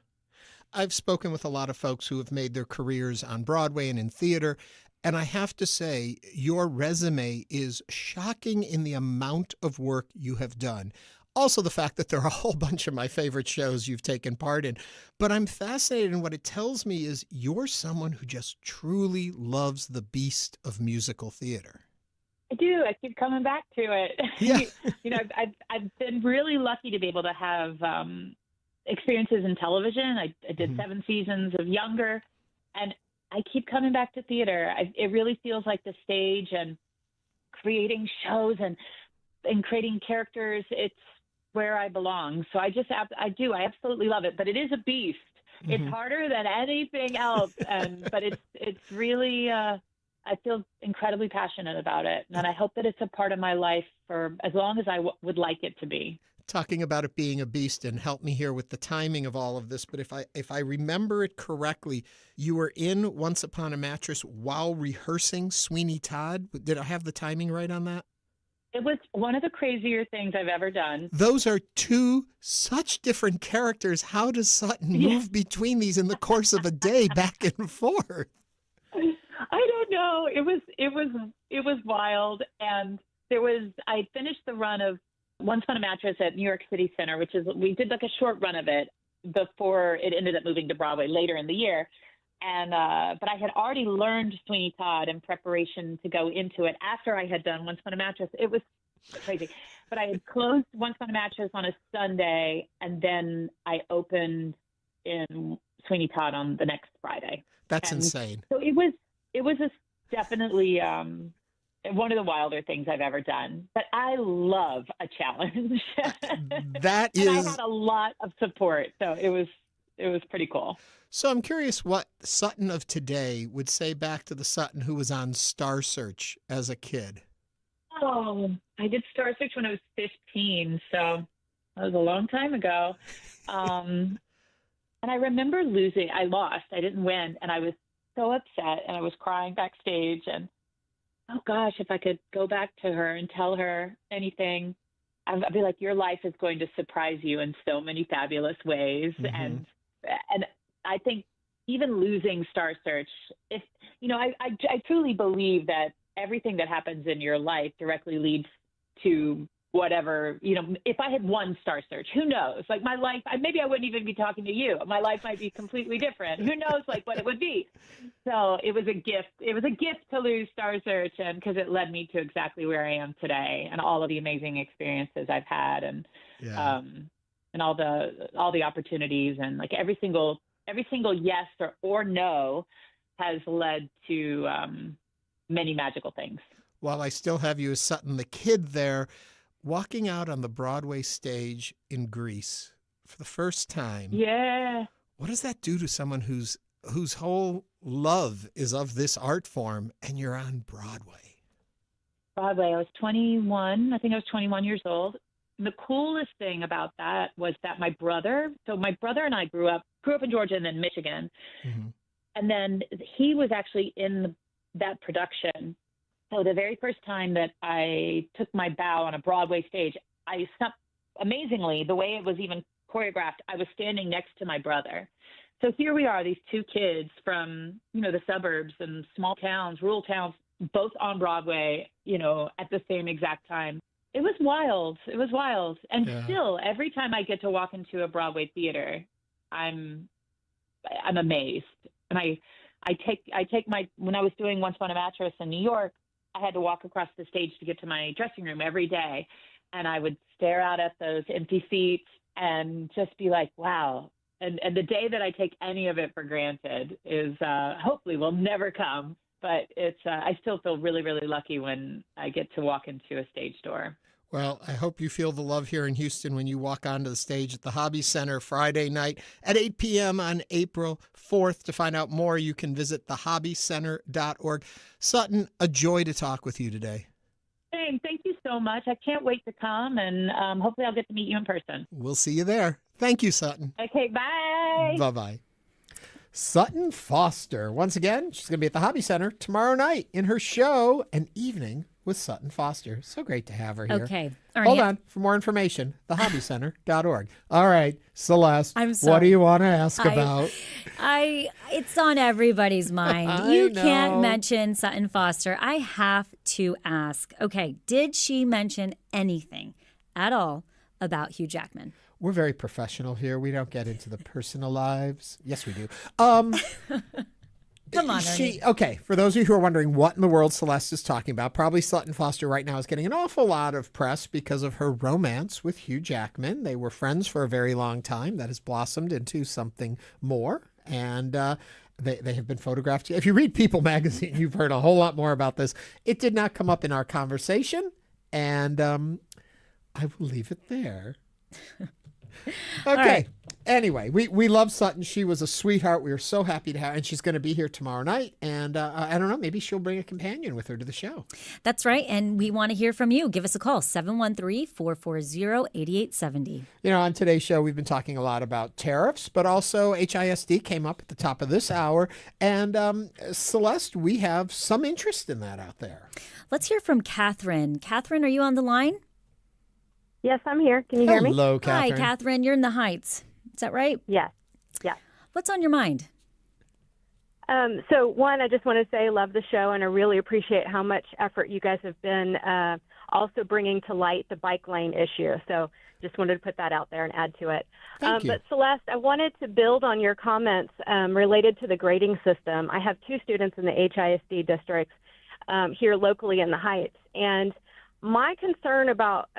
I've spoken with a lot of folks who have made their careers on Broadway and in theater, and I have to say, your resume is shocking in the amount of work you have done. Also, the fact that there are a whole bunch of my favorite shows you've taken part in. But I'm fascinated, and what it tells me is you're someone who just truly loves the beast of musical theater. I do. I keep coming back to it. Yeah. I've been really lucky to be able to have experiences in television. I did 7 seasons of Younger, and I keep coming back to theater. It really feels like the stage and creating shows and creating characters. It's where I belong. So I absolutely love it, but it is a beast. It's harder than anything else. But it's really, I feel incredibly passionate about it. And I hope that it's a part of my life for as long as I would like it to be. Talking about it being a beast, and help me here with the timing of all of this, but if I remember it correctly, you were in Once Upon a Mattress while rehearsing Sweeney Todd. Did I have the timing right on that? It was one of the crazier things I've ever done. Those are two such different characters. How does Sutton move between these in the course of a day back and forth? I don't know. It was wild. And I finished the run of Once Upon a Mattress at New York City Center, we did like a short run of it before it ended up moving to Broadway later in the year. And but I had already learned Sweeney Todd in preparation to go into it after I had done Once Upon a Mattress. It was crazy. But I had closed Once Upon a Mattress on a Sunday, and then I opened in Sweeney Todd on the next Friday. That's insane. So it was definitely one of the wilder things I've ever done. But I love a challenge. That and I is. had a lot of support, so it was pretty cool. So I'm curious what Sutton of today would say back to the Sutton who was on Star Search as a kid. Oh, I did Star Search when I was 15, so that was a long time ago. And I remember losing. I lost. I didn't win, and I was so upset, and I was crying backstage. And oh gosh, if I could go back to her and tell her anything, I'd be like, your life is going to surprise you in so many fabulous ways. Mm-hmm. And I think even losing Star Search, if I truly believe that everything that happens in your life directly leads to whatever, if I had won Star Search, who knows? Like my life, maybe I wouldn't even be talking to you. My life might be completely different. Who knows what it would be? So it was a gift. It was a gift to lose Star Search, and because it led me to exactly where I am today and all of the amazing experiences I've had and all the opportunities and like every single yes or no has led to many magical things. While I still have you as Sutton the Kid there, walking out on the Broadway stage in Greece for the first time. Yeah. What does that do to someone whose whole love is of this art form and you're on Broadway? Broadway. I was 21. I think I was 21 years old. And the coolest thing about that was that my brother and I grew up in Georgia and then Michigan. Mm-hmm. And then he was actually in that production. So the very first time that I took my bow on a Broadway stage, amazingly, the way it was even choreographed, I was standing next to my brother. So here we are, these two kids from, the suburbs and small towns, rural towns, both on Broadway, at the same exact time. It was wild. It was wild. And still, every time I get to walk into a Broadway theater, I'm amazed. And I take when I was doing Once Upon a Mattress in New York, I had to walk across the stage to get to my dressing room every day. And I would stare out at those empty seats and just be like, wow. And the day that I take any of it for granted is hopefully will never come. But I still feel really, really lucky when I get to walk into a stage door. Well, I hope you feel the love here in Houston when you walk onto the stage at the Hobby Center Friday night at 8 p.m. on April 4th. To find out more, you can visit thehobbycenter.org. Sutton, a joy to talk with you today. Same. Thank you so much. I can't wait to come, and hopefully I'll get to meet you in person. We'll see you there. Thank you, Sutton. Okay, bye. Bye-bye. Sutton Foster. Once again, she's going to be at the Hobby Center tomorrow night in her show, An Evening with Sutton Foster. So great to have her here. Okay. All right. Hold on. For more information, thehobbycenter.org. All right, Celeste, I'm sorry. what do you want to ask about? It's on everybody's mind. You can't mention Sutton Foster. I have to ask. Okay, did she mention anything at all about Hugh Jackman? We're very professional here. We don't get into the personal lives. Yes, we do. Come on, Ernie. Okay, for those of you who are wondering what in the world Celeste is talking about, probably Sutton Foster right now is getting an awful lot of press because of her romance with Hugh Jackman. They were friends for a very long time. That has blossomed into something more, and they have been photographed. If you read People magazine, you've heard a whole lot more about this. It did not come up in our conversation, and I will leave it there. Okay. Right. Anyway, we love Sutton. She was a sweetheart. We were so happy to have her. And she's going to be here tomorrow night. And I don't know, maybe she'll bring a companion with her to the show. That's right. And we want to hear from you. Give us a call, 713-440-8870. On today's show, we've been talking a lot about tariffs, but also HISD came up at the top of this hour. And Celeste, we have some interest in that out there. Let's hear from Catherine. Catherine, are you on the line? Yes, I'm here. Can you hear me? Hello, Catherine. Hi, Catherine. You're in the Heights. Is that right? Yes. Yes. What's on your mind? So, one, I just want to say I love the show, and I really appreciate how much effort you guys have been also bringing to light the bike lane issue. So just wanted to put that out there and add to it. Thank you. But Celeste, I wanted to build on your comments related to the grading system. I have 2 students in the HISD districts here locally in the Heights, and my concern about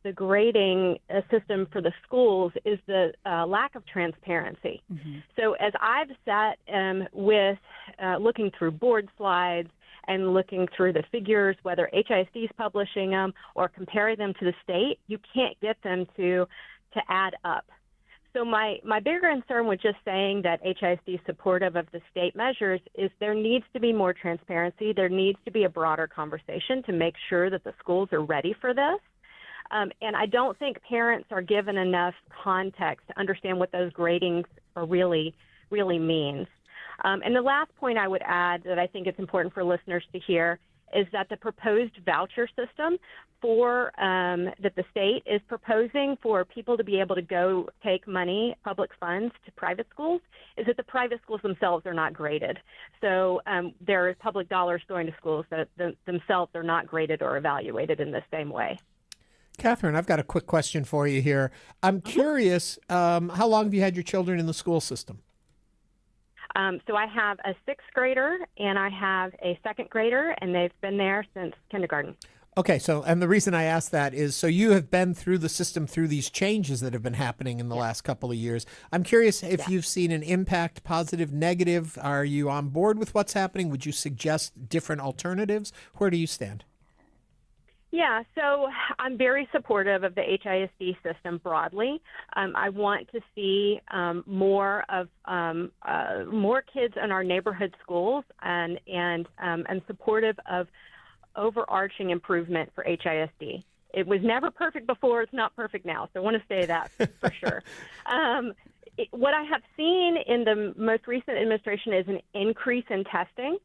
the grading system for the schools is the lack of transparency. Mm-hmm. So as I've sat with looking through board slides and looking through the figures, whether HISD is publishing them or comparing them to the state, you can't get them to add up. So my bigger concern with just saying that HISD is supportive of the state measures is there needs to be more transparency. There needs to be a broader conversation to make sure that the schools are ready for this. And I don't think parents are given enough context to understand what those gradings are really means. And the last point I would add that I think it's important for listeners to hear is that the proposed voucher system for that the state is proposing for people to be able to go take money, public funds, to private schools, is that the private schools themselves are not graded. So there are public dollars going to schools that themselves are not graded or evaluated in the same way. Catherine, I've got a quick question for you here. I'm curious, how long have you had your children in the school system? So I have a 6th grader and I have a 2nd grader, and they've been there since kindergarten. Okay, and the reason I ask that is so you have been through the system through these changes that have been happening in the last couple of years. I'm curious if you've seen an impact, positive, negative. Are you on board with what's happening? Would you suggest different alternatives? Where do you stand? Yeah, so I'm very supportive of the HISD system broadly. I want to see more kids in our neighborhood schools, and supportive of overarching improvement for HISD. It was never perfect before; it's not perfect now. So I want to say that for sure. What I have seen in the most recent administration is an increase in testing,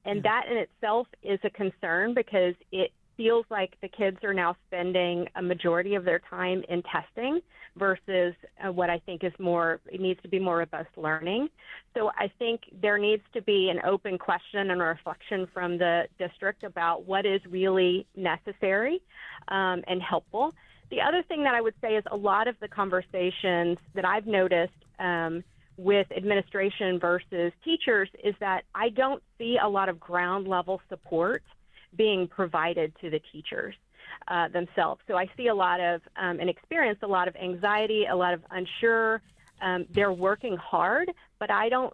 and that in itself is a concern because it feels like the kids are now spending a majority of their time in testing versus what I think is it needs to be more robust learning. So I think there needs to be an open question and a reflection from the district about what is really necessary and helpful. The other thing that I would say is a lot of the conversations that I've noticed with administration versus teachers is that I don't see a lot of ground level support being provided to the teachers themselves. So I see a lot of, and experience a lot of anxiety, a lot of unsure. They're working hard, but I don't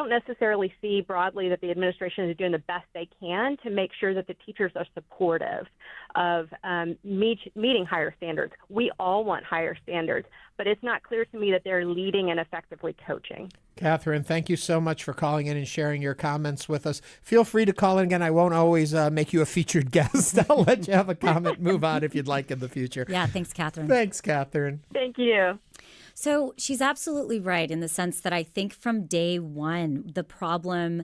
necessarily see broadly that the administration is doing the best they can to make sure that the teachers are supportive of meeting higher standards. We all want higher standards, but it's not clear to me that they're leading and effectively coaching. Catherine, thank you so much for calling in and sharing your comments with us. Feel free to call in again. I won't always make you a featured guest. I'll let you have a comment, move on if you'd like in the future. Yeah, thanks, Catherine. Thanks, Catherine. Thank you. So she's absolutely right in the sense that I think from day one, the problem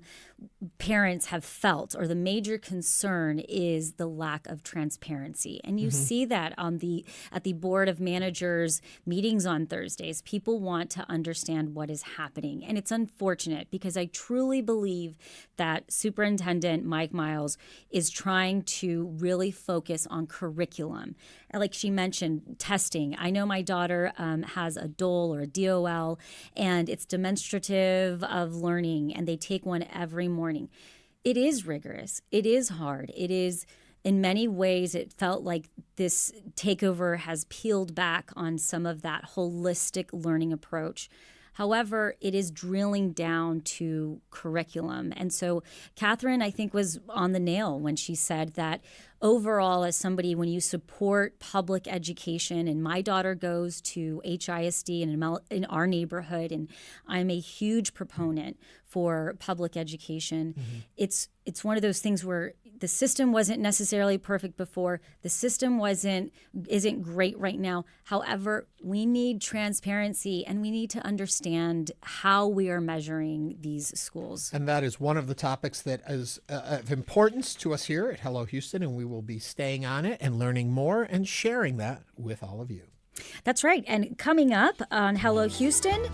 parents have felt or the major concern is the lack of transparency. And you see that at the board of managers meetings on Thursdays. People want to understand what is happening. And it's unfortunate because I truly believe that Superintendent Mike Miles is trying to really focus on curriculum. Like she mentioned, testing. I know my daughter has a DOL or a DOL, and it's demonstrative of learning, and they take one every morning. It is rigorous. It is hard. It is, in many ways, it felt like this takeover has peeled back on some of that holistic learning approach. However, it is drilling down to curriculum. And so Catherine, I think, was on the nail when she said that overall, as somebody, when you support public education, and my daughter goes to HISD in our neighborhood, and I'm a huge proponent for public education, it's one of those things where the system wasn't necessarily perfect before. The system isn't great right now. However, we need transparency, and we need to understand how we are measuring these schools. And that is one of the topics that is of importance to us here at Hello Houston, and we will be staying on it and learning more and sharing that with all of you. That's right. And coming up on Hello Houston,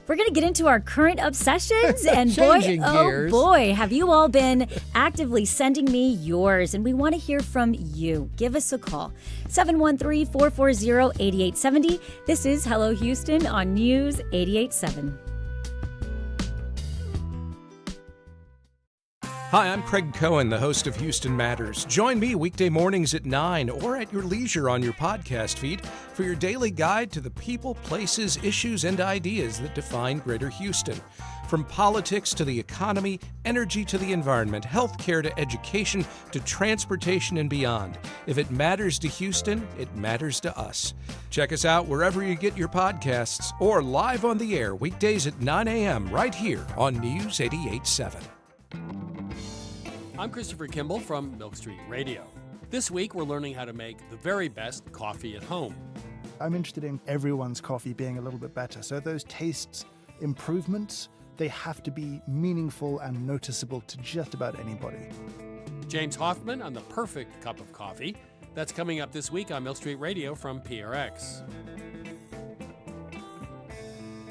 We're going to get into our current obsessions. And Changing boy, gears. oh boy, have you all been actively sending me yours. And we want to hear from you. Give us a call. 713-440-8870. This is Hello Houston on News 88.7. Hi, I'm Craig Cohen, the host of Houston Matters. Join me weekday mornings at 9 or at your leisure on your podcast feed for your daily guide to the people, places, issues, and ideas that define Greater Houston. From politics to the economy, energy to the environment, healthcare to education to transportation and beyond. If it matters to Houston, it matters to us. Check us out wherever you get your podcasts or live on the air weekdays at 9 a.m. right here on News 88.7. I'm Christopher Kimball from Milk Street Radio. This week, we're learning how to make the very best coffee at home. I'm interested in everyone's coffee being a little bit better. So those tastes improvements, they have to be meaningful and noticeable to just about anybody. James Hoffman on the perfect cup of coffee. That's coming up this week on Milk Street Radio from PRX.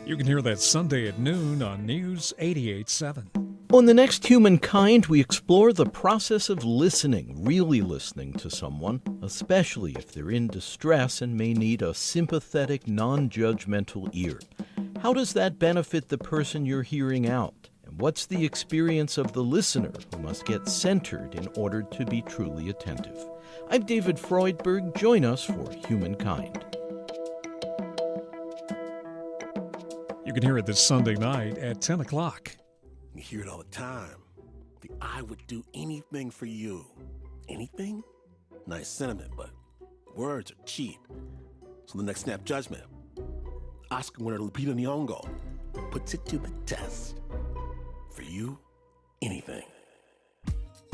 You can hear that Sunday at noon on News 88.7. On the next Humankind, we explore the process of listening, really listening to someone, especially if they're in distress and may need a sympathetic, non-judgmental ear. How does that benefit the person you're hearing out? And what's the experience of the listener who must get centered in order to be truly attentive? I'm David Freudberg. Join us for Humankind. You can hear it this Sunday night at 10 o'clock. You hear it all the time. I would do anything for you. Anything? Nice sentiment, but words are cheap. So the next Snap Judgment, Oscar winner Lupita Nyong'o puts it to the test. For you, anything.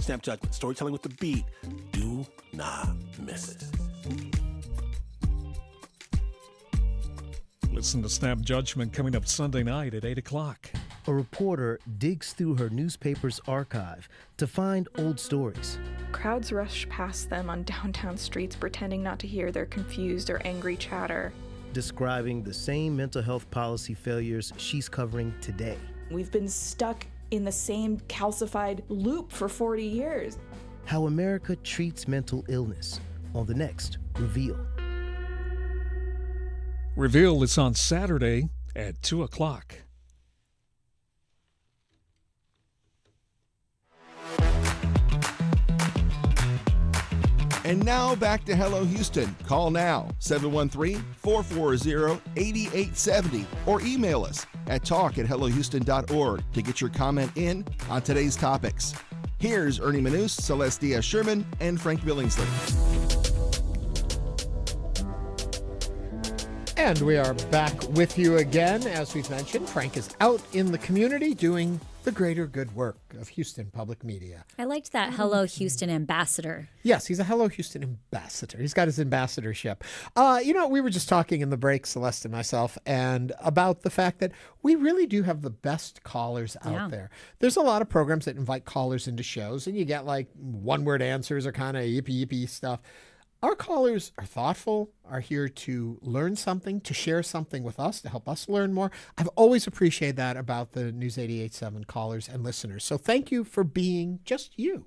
Snap Judgment, storytelling with the beat. Do not miss it. Listen to Snap Judgment coming up Sunday night at 8 o'clock. A reporter digs through her newspaper's archive to find old stories. Crowds rush past them on downtown streets, pretending not to hear their confused or angry chatter. Describing the same mental health policy failures she's covering today. We've been stuck in the same calcified loop for 40 years. How America treats mental illness on the next Reveal. Reveal is on Saturday at 2 o'clock. And now back to Hello Houston. Call now, 713-440-8870, or email us at talk@hellohouston.org to get your comment in on today's topics. Here's Ernie Manous, Celeste Diaz-Sherman, and Frank Billingsley. And we are back with you again. As we've mentioned, Frank is out in the community doing the greater good work of Houston Public Media. I liked that Hello Houston ambassador. Yes, he's a Hello Houston ambassador. He's got his ambassadorship. We were just talking in the break, Celeste and myself, and about the fact that we really do have the best callers out there. There's a lot of programs that invite callers into shows, and you get like one-word answers or kind of yippee-yippee stuff. Our callers are thoughtful, are here to learn something, to share something with us, to help us learn more. I've always appreciated that about the News 88.7 callers and listeners. So thank you for being just you.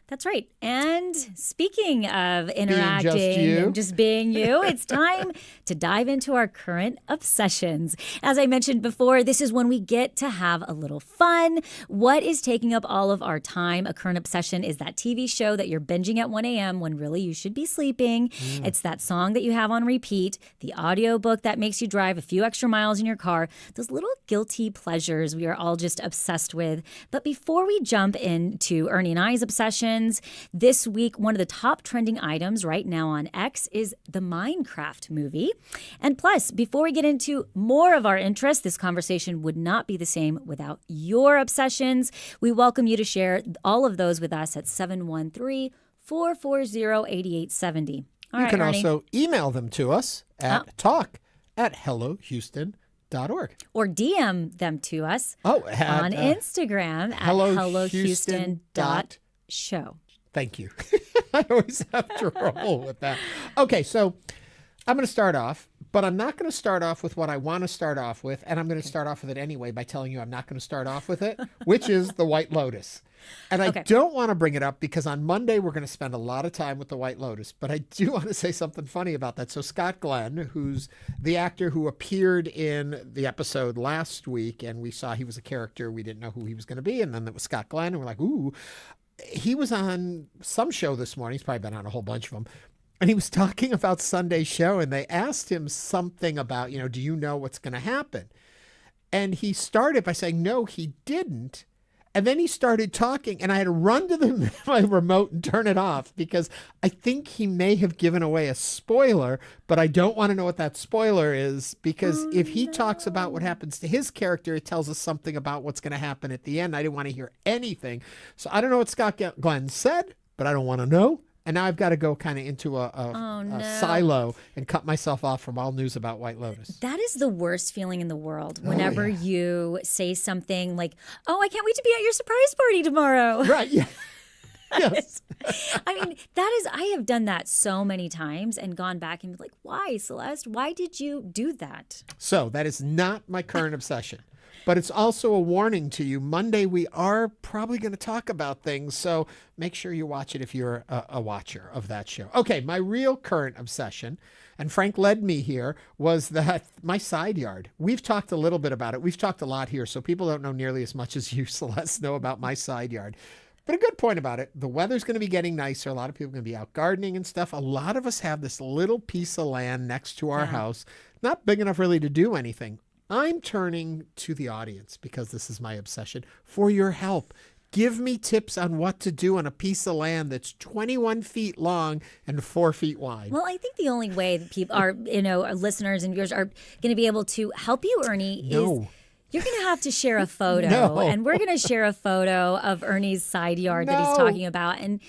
That's right. And speaking of interacting and just being you, it's time to dive into our current obsessions. As I mentioned before, this is when we get to have a little fun. What is taking up all of our time? A current obsession is that TV show that you're binging at 1 a.m. when really you should be sleeping. It's that song that you have on repeat, the audiobook that makes you drive a few extra miles in your car, those little guilty pleasures we are all just obsessed with. But before we jump into Ernie and I's obsessions, this week, one of the top trending items right now on X is the Minecraft movie. And plus, before we get into more of our interests, this conversation would not be the same without your obsessions. We welcome you to share all of those with us at 713-440-8870. You can also email them to us at talk@hellohouston.org. Or DM them to us on Instagram at hellohouston.show. Thank you. I always have trouble with that. Okay, so I'm going to start off But I'm not going to start off with what I want to start off with, and I'm going to start off with it anyway by telling you I'm not going to start off with it, which is the White Lotus. And I don't want to bring it up because on Monday we're going to spend a lot of time with the White Lotus, but I do want to say something funny about that. So Scott Glenn, who's the actor who appeared in the episode last week, and we saw he was a character, we didn't know who he was going to be, and then it was Scott Glenn, and we're like, ooh. He was on some show this morning. He's probably been on a whole bunch of them. And he was talking about Sunday's show, and they asked him something about, do you know what's going to happen? And he started by saying, no, he didn't. And then he started talking, and I had to run to my remote and turn it off because I think he may have given away a spoiler, but I don't want to know what that spoiler is because if he talks about what happens to his character, it tells us something about what's going to happen at the end. I didn't want to hear anything. So I don't know what Scott Glenn said, but I don't want to know. And now I've got to go kind of into a silo and cut myself off from all news about White Lotus. That is the worst feeling in the world. Whenever you say something like, oh, I can't wait to be at your surprise party tomorrow. Right. Yeah. Yes. I mean, I have done that so many times and gone back and been like, why, Celeste? Why did you do that? So that is not my current obsession. But it's also a warning to you. Monday, we are probably going to talk about things, so make sure you watch it if you're a watcher of that show. Okay, my real current obsession, and Frank led me here, was that my side yard. We've talked a little bit about it. We've talked a lot here, so people don't know nearly as much as you, Celeste, know about my side yard. But a good point about it, the weather's going to be getting nicer. A lot of people are going to be out gardening and stuff. A lot of us have this little piece of land next to our house, not big enough really to do anything. I'm turning to the audience, because this is my obsession, for your help. Give me tips on what to do on a piece of land that's 21 feet long and 4 feet wide. Well, I think the only way that people our listeners and viewers are going to be able to help you, Ernie, is you're going to have to share a photo. And we're going to share a photo of Ernie's side yard that he's talking about. And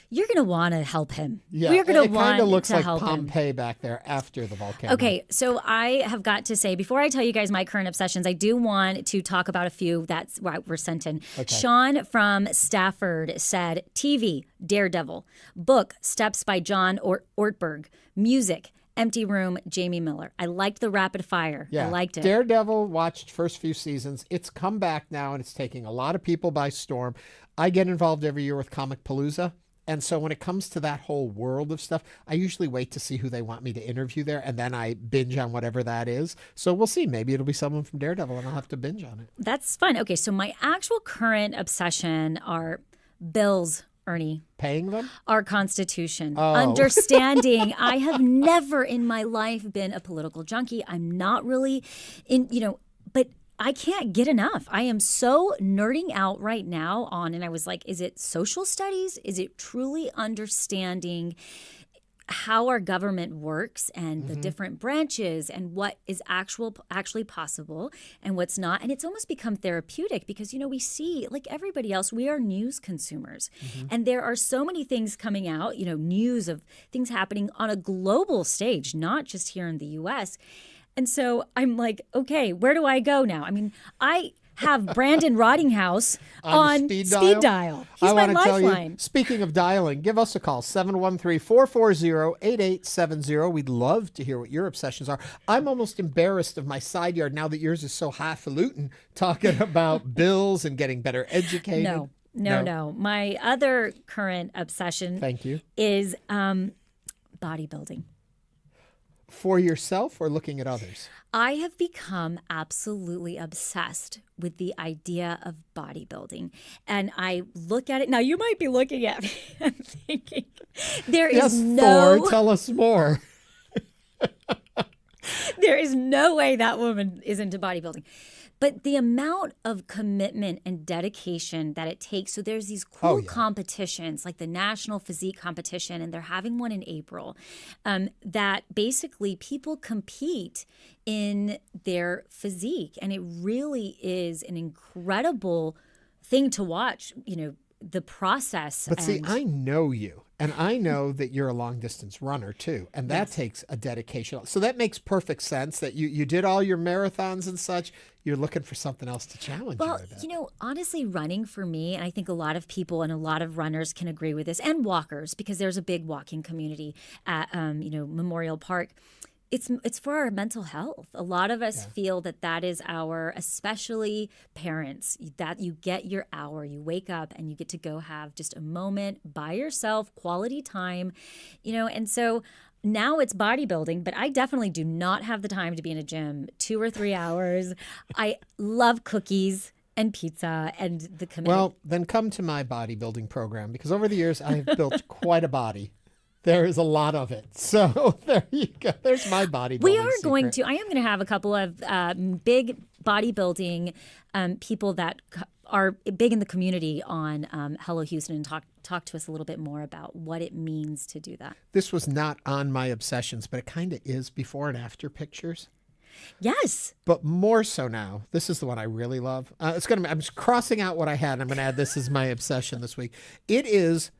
you're going to want to help him. Yeah, we're going to want to help him. It kind of looks like Pompeii back there after the volcano. Okay, so I have got to say, before I tell you guys my current obsessions, I do want to talk about a few that were sent in. Okay. Sean from Stafford said, TV, Daredevil. Book, Steps by John Ortberg. Music, Empty Room, Jamie Miller. I liked the rapid fire. Yeah. I liked it. Daredevil, watched first few seasons. It's come back now, and it's taking a lot of people by storm. I get involved every year with Comic Palooza. And so when it comes to that whole world of stuff, I usually wait to see who they want me to interview there, and then I binge on whatever that is. So we'll see. Maybe it'll be someone from Daredevil, and I'll have to binge on it. That's fun. Okay, so my actual current obsession are bills, Ernie. Paying them? Our Constitution. Oh. Understanding. I have never in my life been a political junkie. I'm not really but I can't get enough. I am so nerding out right now on, and I was like, is it social studies? Is it truly understanding how our government works and the different branches and what is actually possible and what's not? And it's almost become therapeutic because, we see, like everybody else, we are news consumers. And there are so many things coming out, news of things happening on a global stage, not just here in the U.S., and so I'm like, okay, where do I go now? I mean, I have Brandon Rottinghouse on speed dial. He's my lifeline. Speaking of dialing, give us a call, 713-440-8870. We'd love to hear what your obsessions are. I'm almost embarrassed of my side yard now that yours is so highfalutin, talking about bills and getting better educated. No. My other current obsession is bodybuilding. For yourself or looking at others? I have become absolutely obsessed with the idea of bodybuilding. And I look at it. Now, you might be looking at me and thinking, Thor, tell us more. There is no way that woman is into bodybuilding. But the amount of commitment and dedication that it takes. So there's these cool competitions like the National Physique Competition, and they're having one in April, that basically people compete in their physique. And it really is an incredible thing to watch, the process. But see, I know you, and I know that you're a long-distance runner, too, and that takes a dedication. So that makes perfect sense that you did all your marathons and such. You're looking for something else to challenge you. Well, honestly, running for me, and I think a lot of people and a lot of runners can agree with this, and walkers, because there's a big walking community at, Memorial Park. it's for our mental health. A lot of us feel that is our, especially parents, that you get your hour, you wake up and you get to go have just a moment by yourself, quality time, and so now it's bodybuilding, but I definitely do not have the time to be in a gym 2 or 3 hours. I love cookies and pizza and the commitment. Well, then come to my bodybuilding program, because over the years I have built quite a body. There is a lot of it. So there you go. There's my bodybuilding I am going to have a couple of big bodybuilding people that are big in the community on Hello Houston and talk to us a little bit more about what it means to do that. This was not on my obsessions, but it kind of is before and after pictures. Yes. But more so now. This is the one I really love. I'm just crossing out what I had, and I'm going to add this as my obsession this week. It is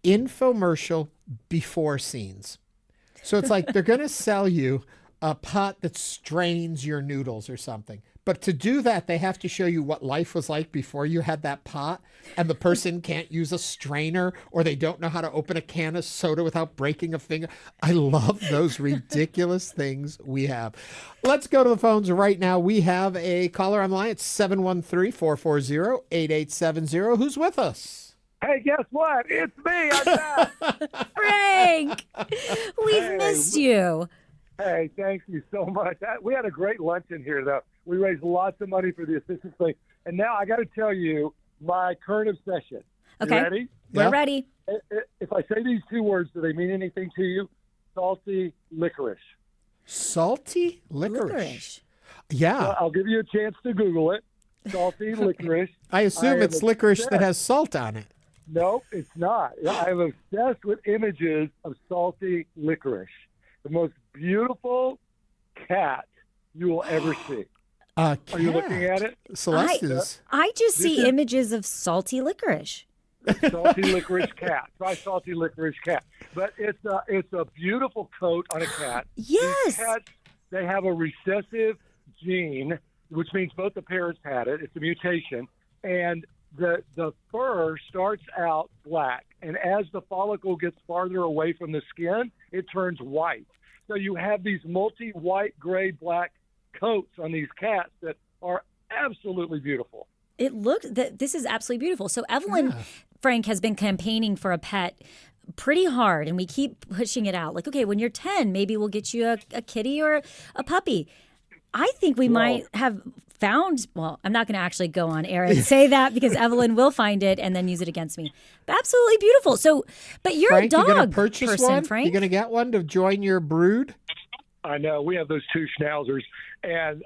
infomercial before scenes. So it's like they're going to sell you a pot that strains your noodles or something. But to do that, they have to show you what life was like before you had that pot, and the person can't use a strainer, or they don't know how to open a can of soda without breaking a finger. I love those ridiculous things we have. Let's go to the phones right now. We have a caller on the line. It's 713-440-8870. Who's with us? Hey, guess what? It's me. I'm back. Frank, we've missed you. Hey, thank you so much. We had a great luncheon here, though. We raised lots of money for the assistance thing. And now I got to tell you my current obsession. Okay. You ready? We're ready. If I say these 2 words, do they mean anything to you? Salty licorice. Salty licorice? Yeah. Well, I'll give you a chance to Google it. Salty licorice. I assume it's licorice that has salt on it. No, it's not. I'm obsessed with images of salty licorice. The most beautiful cat you will ever see. Are you looking at it? Celeste is. I just see images of salty licorice. Salty licorice cat. Try salty licorice cat. But it's a beautiful coat on a cat. Yes. These cats, they have a recessive gene, which means both the parents had it. It's a mutation. And the fur starts out black. And as the follicle gets farther away from the skin, it turns white. So you have these multi-white, gray, black coats on these cats that are absolutely beautiful. This is absolutely beautiful. So Evelyn, Frank, has been campaigning for a pet pretty hard, and we keep pushing it out. Like, okay, when you're 10, maybe we'll get you a kitty or a puppy. I think we might have found, well, I'm not going to actually go on air and say that because Evelyn will find it and then use it against me. But absolutely beautiful. So, but you're Frank, a dog you gonna purchase person, one? Frank. You going to get one to join your brood? I know. We have those 2 schnauzers, and,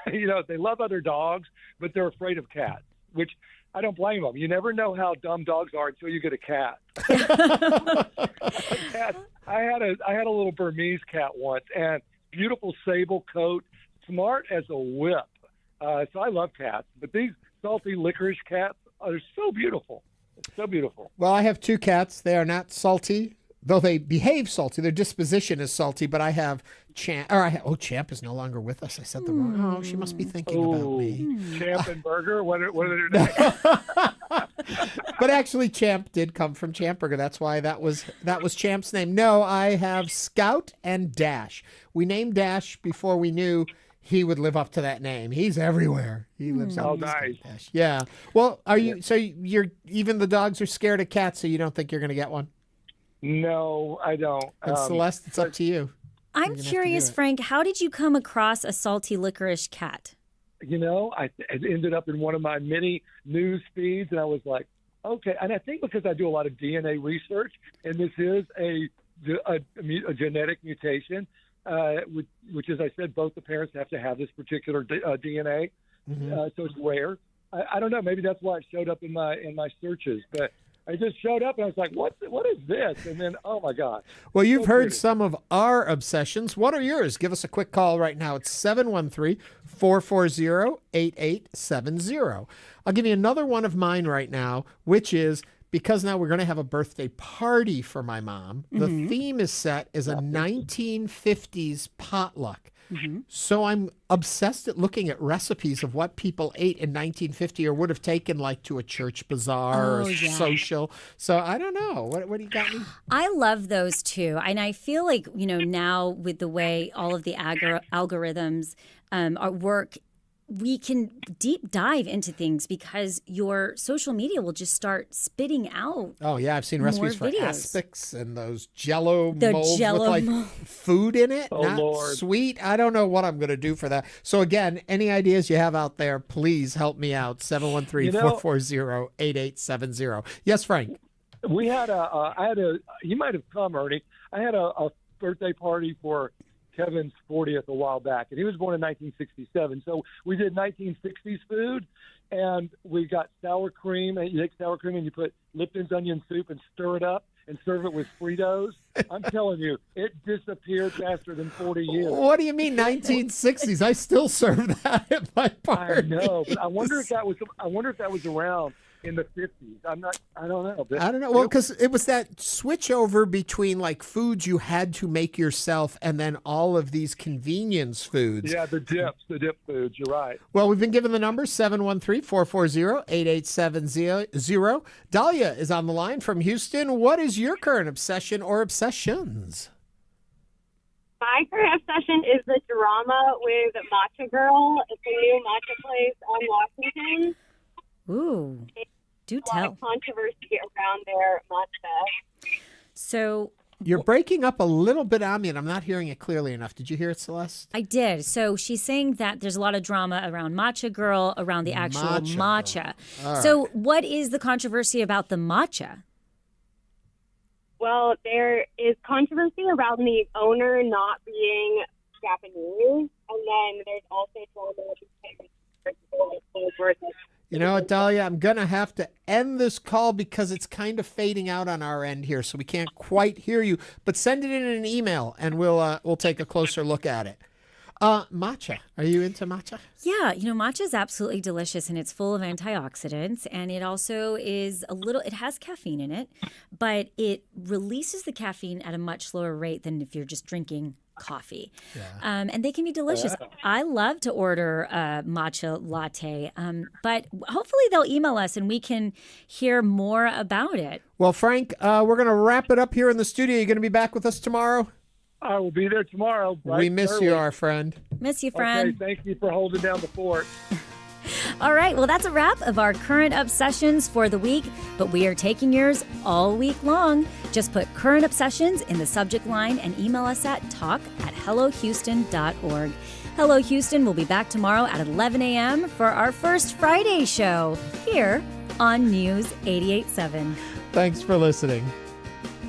they love other dogs, but they're afraid of cats, which I don't blame them. You never know how dumb dogs are until you get a cat. I had a little Burmese cat once, and beautiful sable coat, smart as a whip. So I love cats, but these salty licorice cats are so beautiful. So beautiful. Well, I have 2 cats. They are not salty, though they behave salty. Their disposition is salty, but I have Champ. Champ is no longer with us. I said the wrong. Oh, she must be thinking about me. Champ and Burger. What are their names? But actually, Champ did come from Champburger. That's why that was Champ's name. No, I have Scout and Dash. We named Dash before we knew he would live up to that name. He's everywhere. He lives up. Oh, nice. Dash. Yeah. Well, are you? So you're even the dogs are scared of cats, so you don't think you're going to get one? No, I don't. And Celeste, it's up to you. I'm curious, Frank, how did you come across a salty licorice cat? I ended up in one of my many news feeds, and I was like, okay. And I think because I do a lot of DNA research, and this is a genetic mutation, which, as I said, both the parents have to have this particular DNA, so it's rare. I don't know. Maybe that's why it showed up in my searches, but I just showed up and I was like, what is this? And then, oh, my God. Well, you've heard some of our obsessions. What are yours? Give us a quick call right now. It's 713-440-8870. I'll give you another one of mine right now, which is because now we're going to have a birthday party for my mom. The theme is set as a 1950s potluck. So I'm obsessed at looking at recipes of what people ate in 1950 or would have taken like to a church bazaar or social. So I don't know. What do you got me? I love those too. And I feel like, now with the way all of the algorithms work, we can deep dive into things because your social media will just start spitting out. Oh yeah, I've seen recipes for videos. aspics and those Jello molds with like food in it, not Lord. sweet. I don't know what I'm going to do for that. So again, any ideas you have out there, please help me out. 713-440-8870. Yes, Frank. We had you might have come, Ernie. I had a birthday party for Kevin's 40th a while back, and he was born in 1967. So we did 1960s food, and we got sour cream. And you take sour cream and you put Lipton's onion soup and stir it up and serve it with Fritos. I'm telling you, it disappeared faster than 40 years. What do you mean 1960s? I still serve that at my party. I know, but I wonder if that was around in the 50s. I don't know. But I don't know. Well, because it was that switch over between like foods you had to make yourself and then all of these convenience foods. Yeah, the dip foods. You're right. Well, we've been given the number 713-440-8870. Dahlia is on the line from Houston. What is your current obsession or obsessions? My current obsession is the drama with Matcha Girl. It's a new matcha place on Washington. Ooh, do tell. A lot of controversy around their matcha. So you're breaking up a little bit on me, and I'm not hearing it clearly enough. Did you hear it, Celeste? I did. So she's saying that there's a lot of drama around Matcha Girl, around the actual matcha. So what is the controversy about the matcha? Well, there is controversy around the owner not being Japanese, and then there's also drama with You know what, Dahlia? I'm going to have to end this call because it's kind of fading out on our end here, so we can't quite hear you. But send it in an email, and we'll take a closer look at it. Matcha. Are you into matcha? Yeah, matcha is absolutely delicious, and it's full of antioxidants, and it also is it has caffeine in it, but it releases the caffeine at a much slower rate than if you're just drinking coffee. And they can be delicious. I love to order a matcha latte, but hopefully they'll email us and we can hear more about it. Well, Frank, we're going to wrap it up here in the studio. You going to be back with us tomorrow? I will be there tomorrow. We miss you, our friend. Miss you, friend. Okay, thank you for holding down the fort. All right, well, that's a wrap of our current obsessions for the week, but we are taking yours all week long. Just put current obsessions in the subject line and email us at talk@hellohouston.org. Hello Houston will be back tomorrow at 11 a.m. for our first Friday show here on News 88.7. Thanks for listening.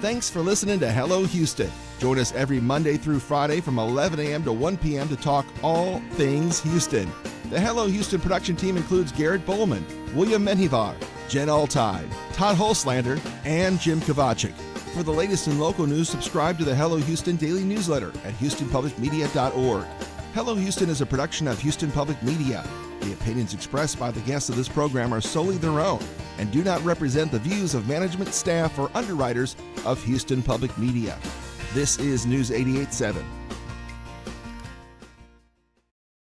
Thanks for listening to Hello Houston. Join us every Monday through Friday from 11 a.m. to 1 p.m. to talk all things Houston. The Hello Houston production team includes Garrett Bowman, William Menjivar, Jen Altide, Todd Holslander, and Jim Kovacic. For the latest in local news, subscribe to the Hello Houston daily newsletter at HoustonPublicMedia.org. Hello Houston is a production of Houston Public Media. The opinions expressed by the guests of this program are solely their own and do not represent the views of management, staff, or underwriters of Houston Public Media. This is News 88.7.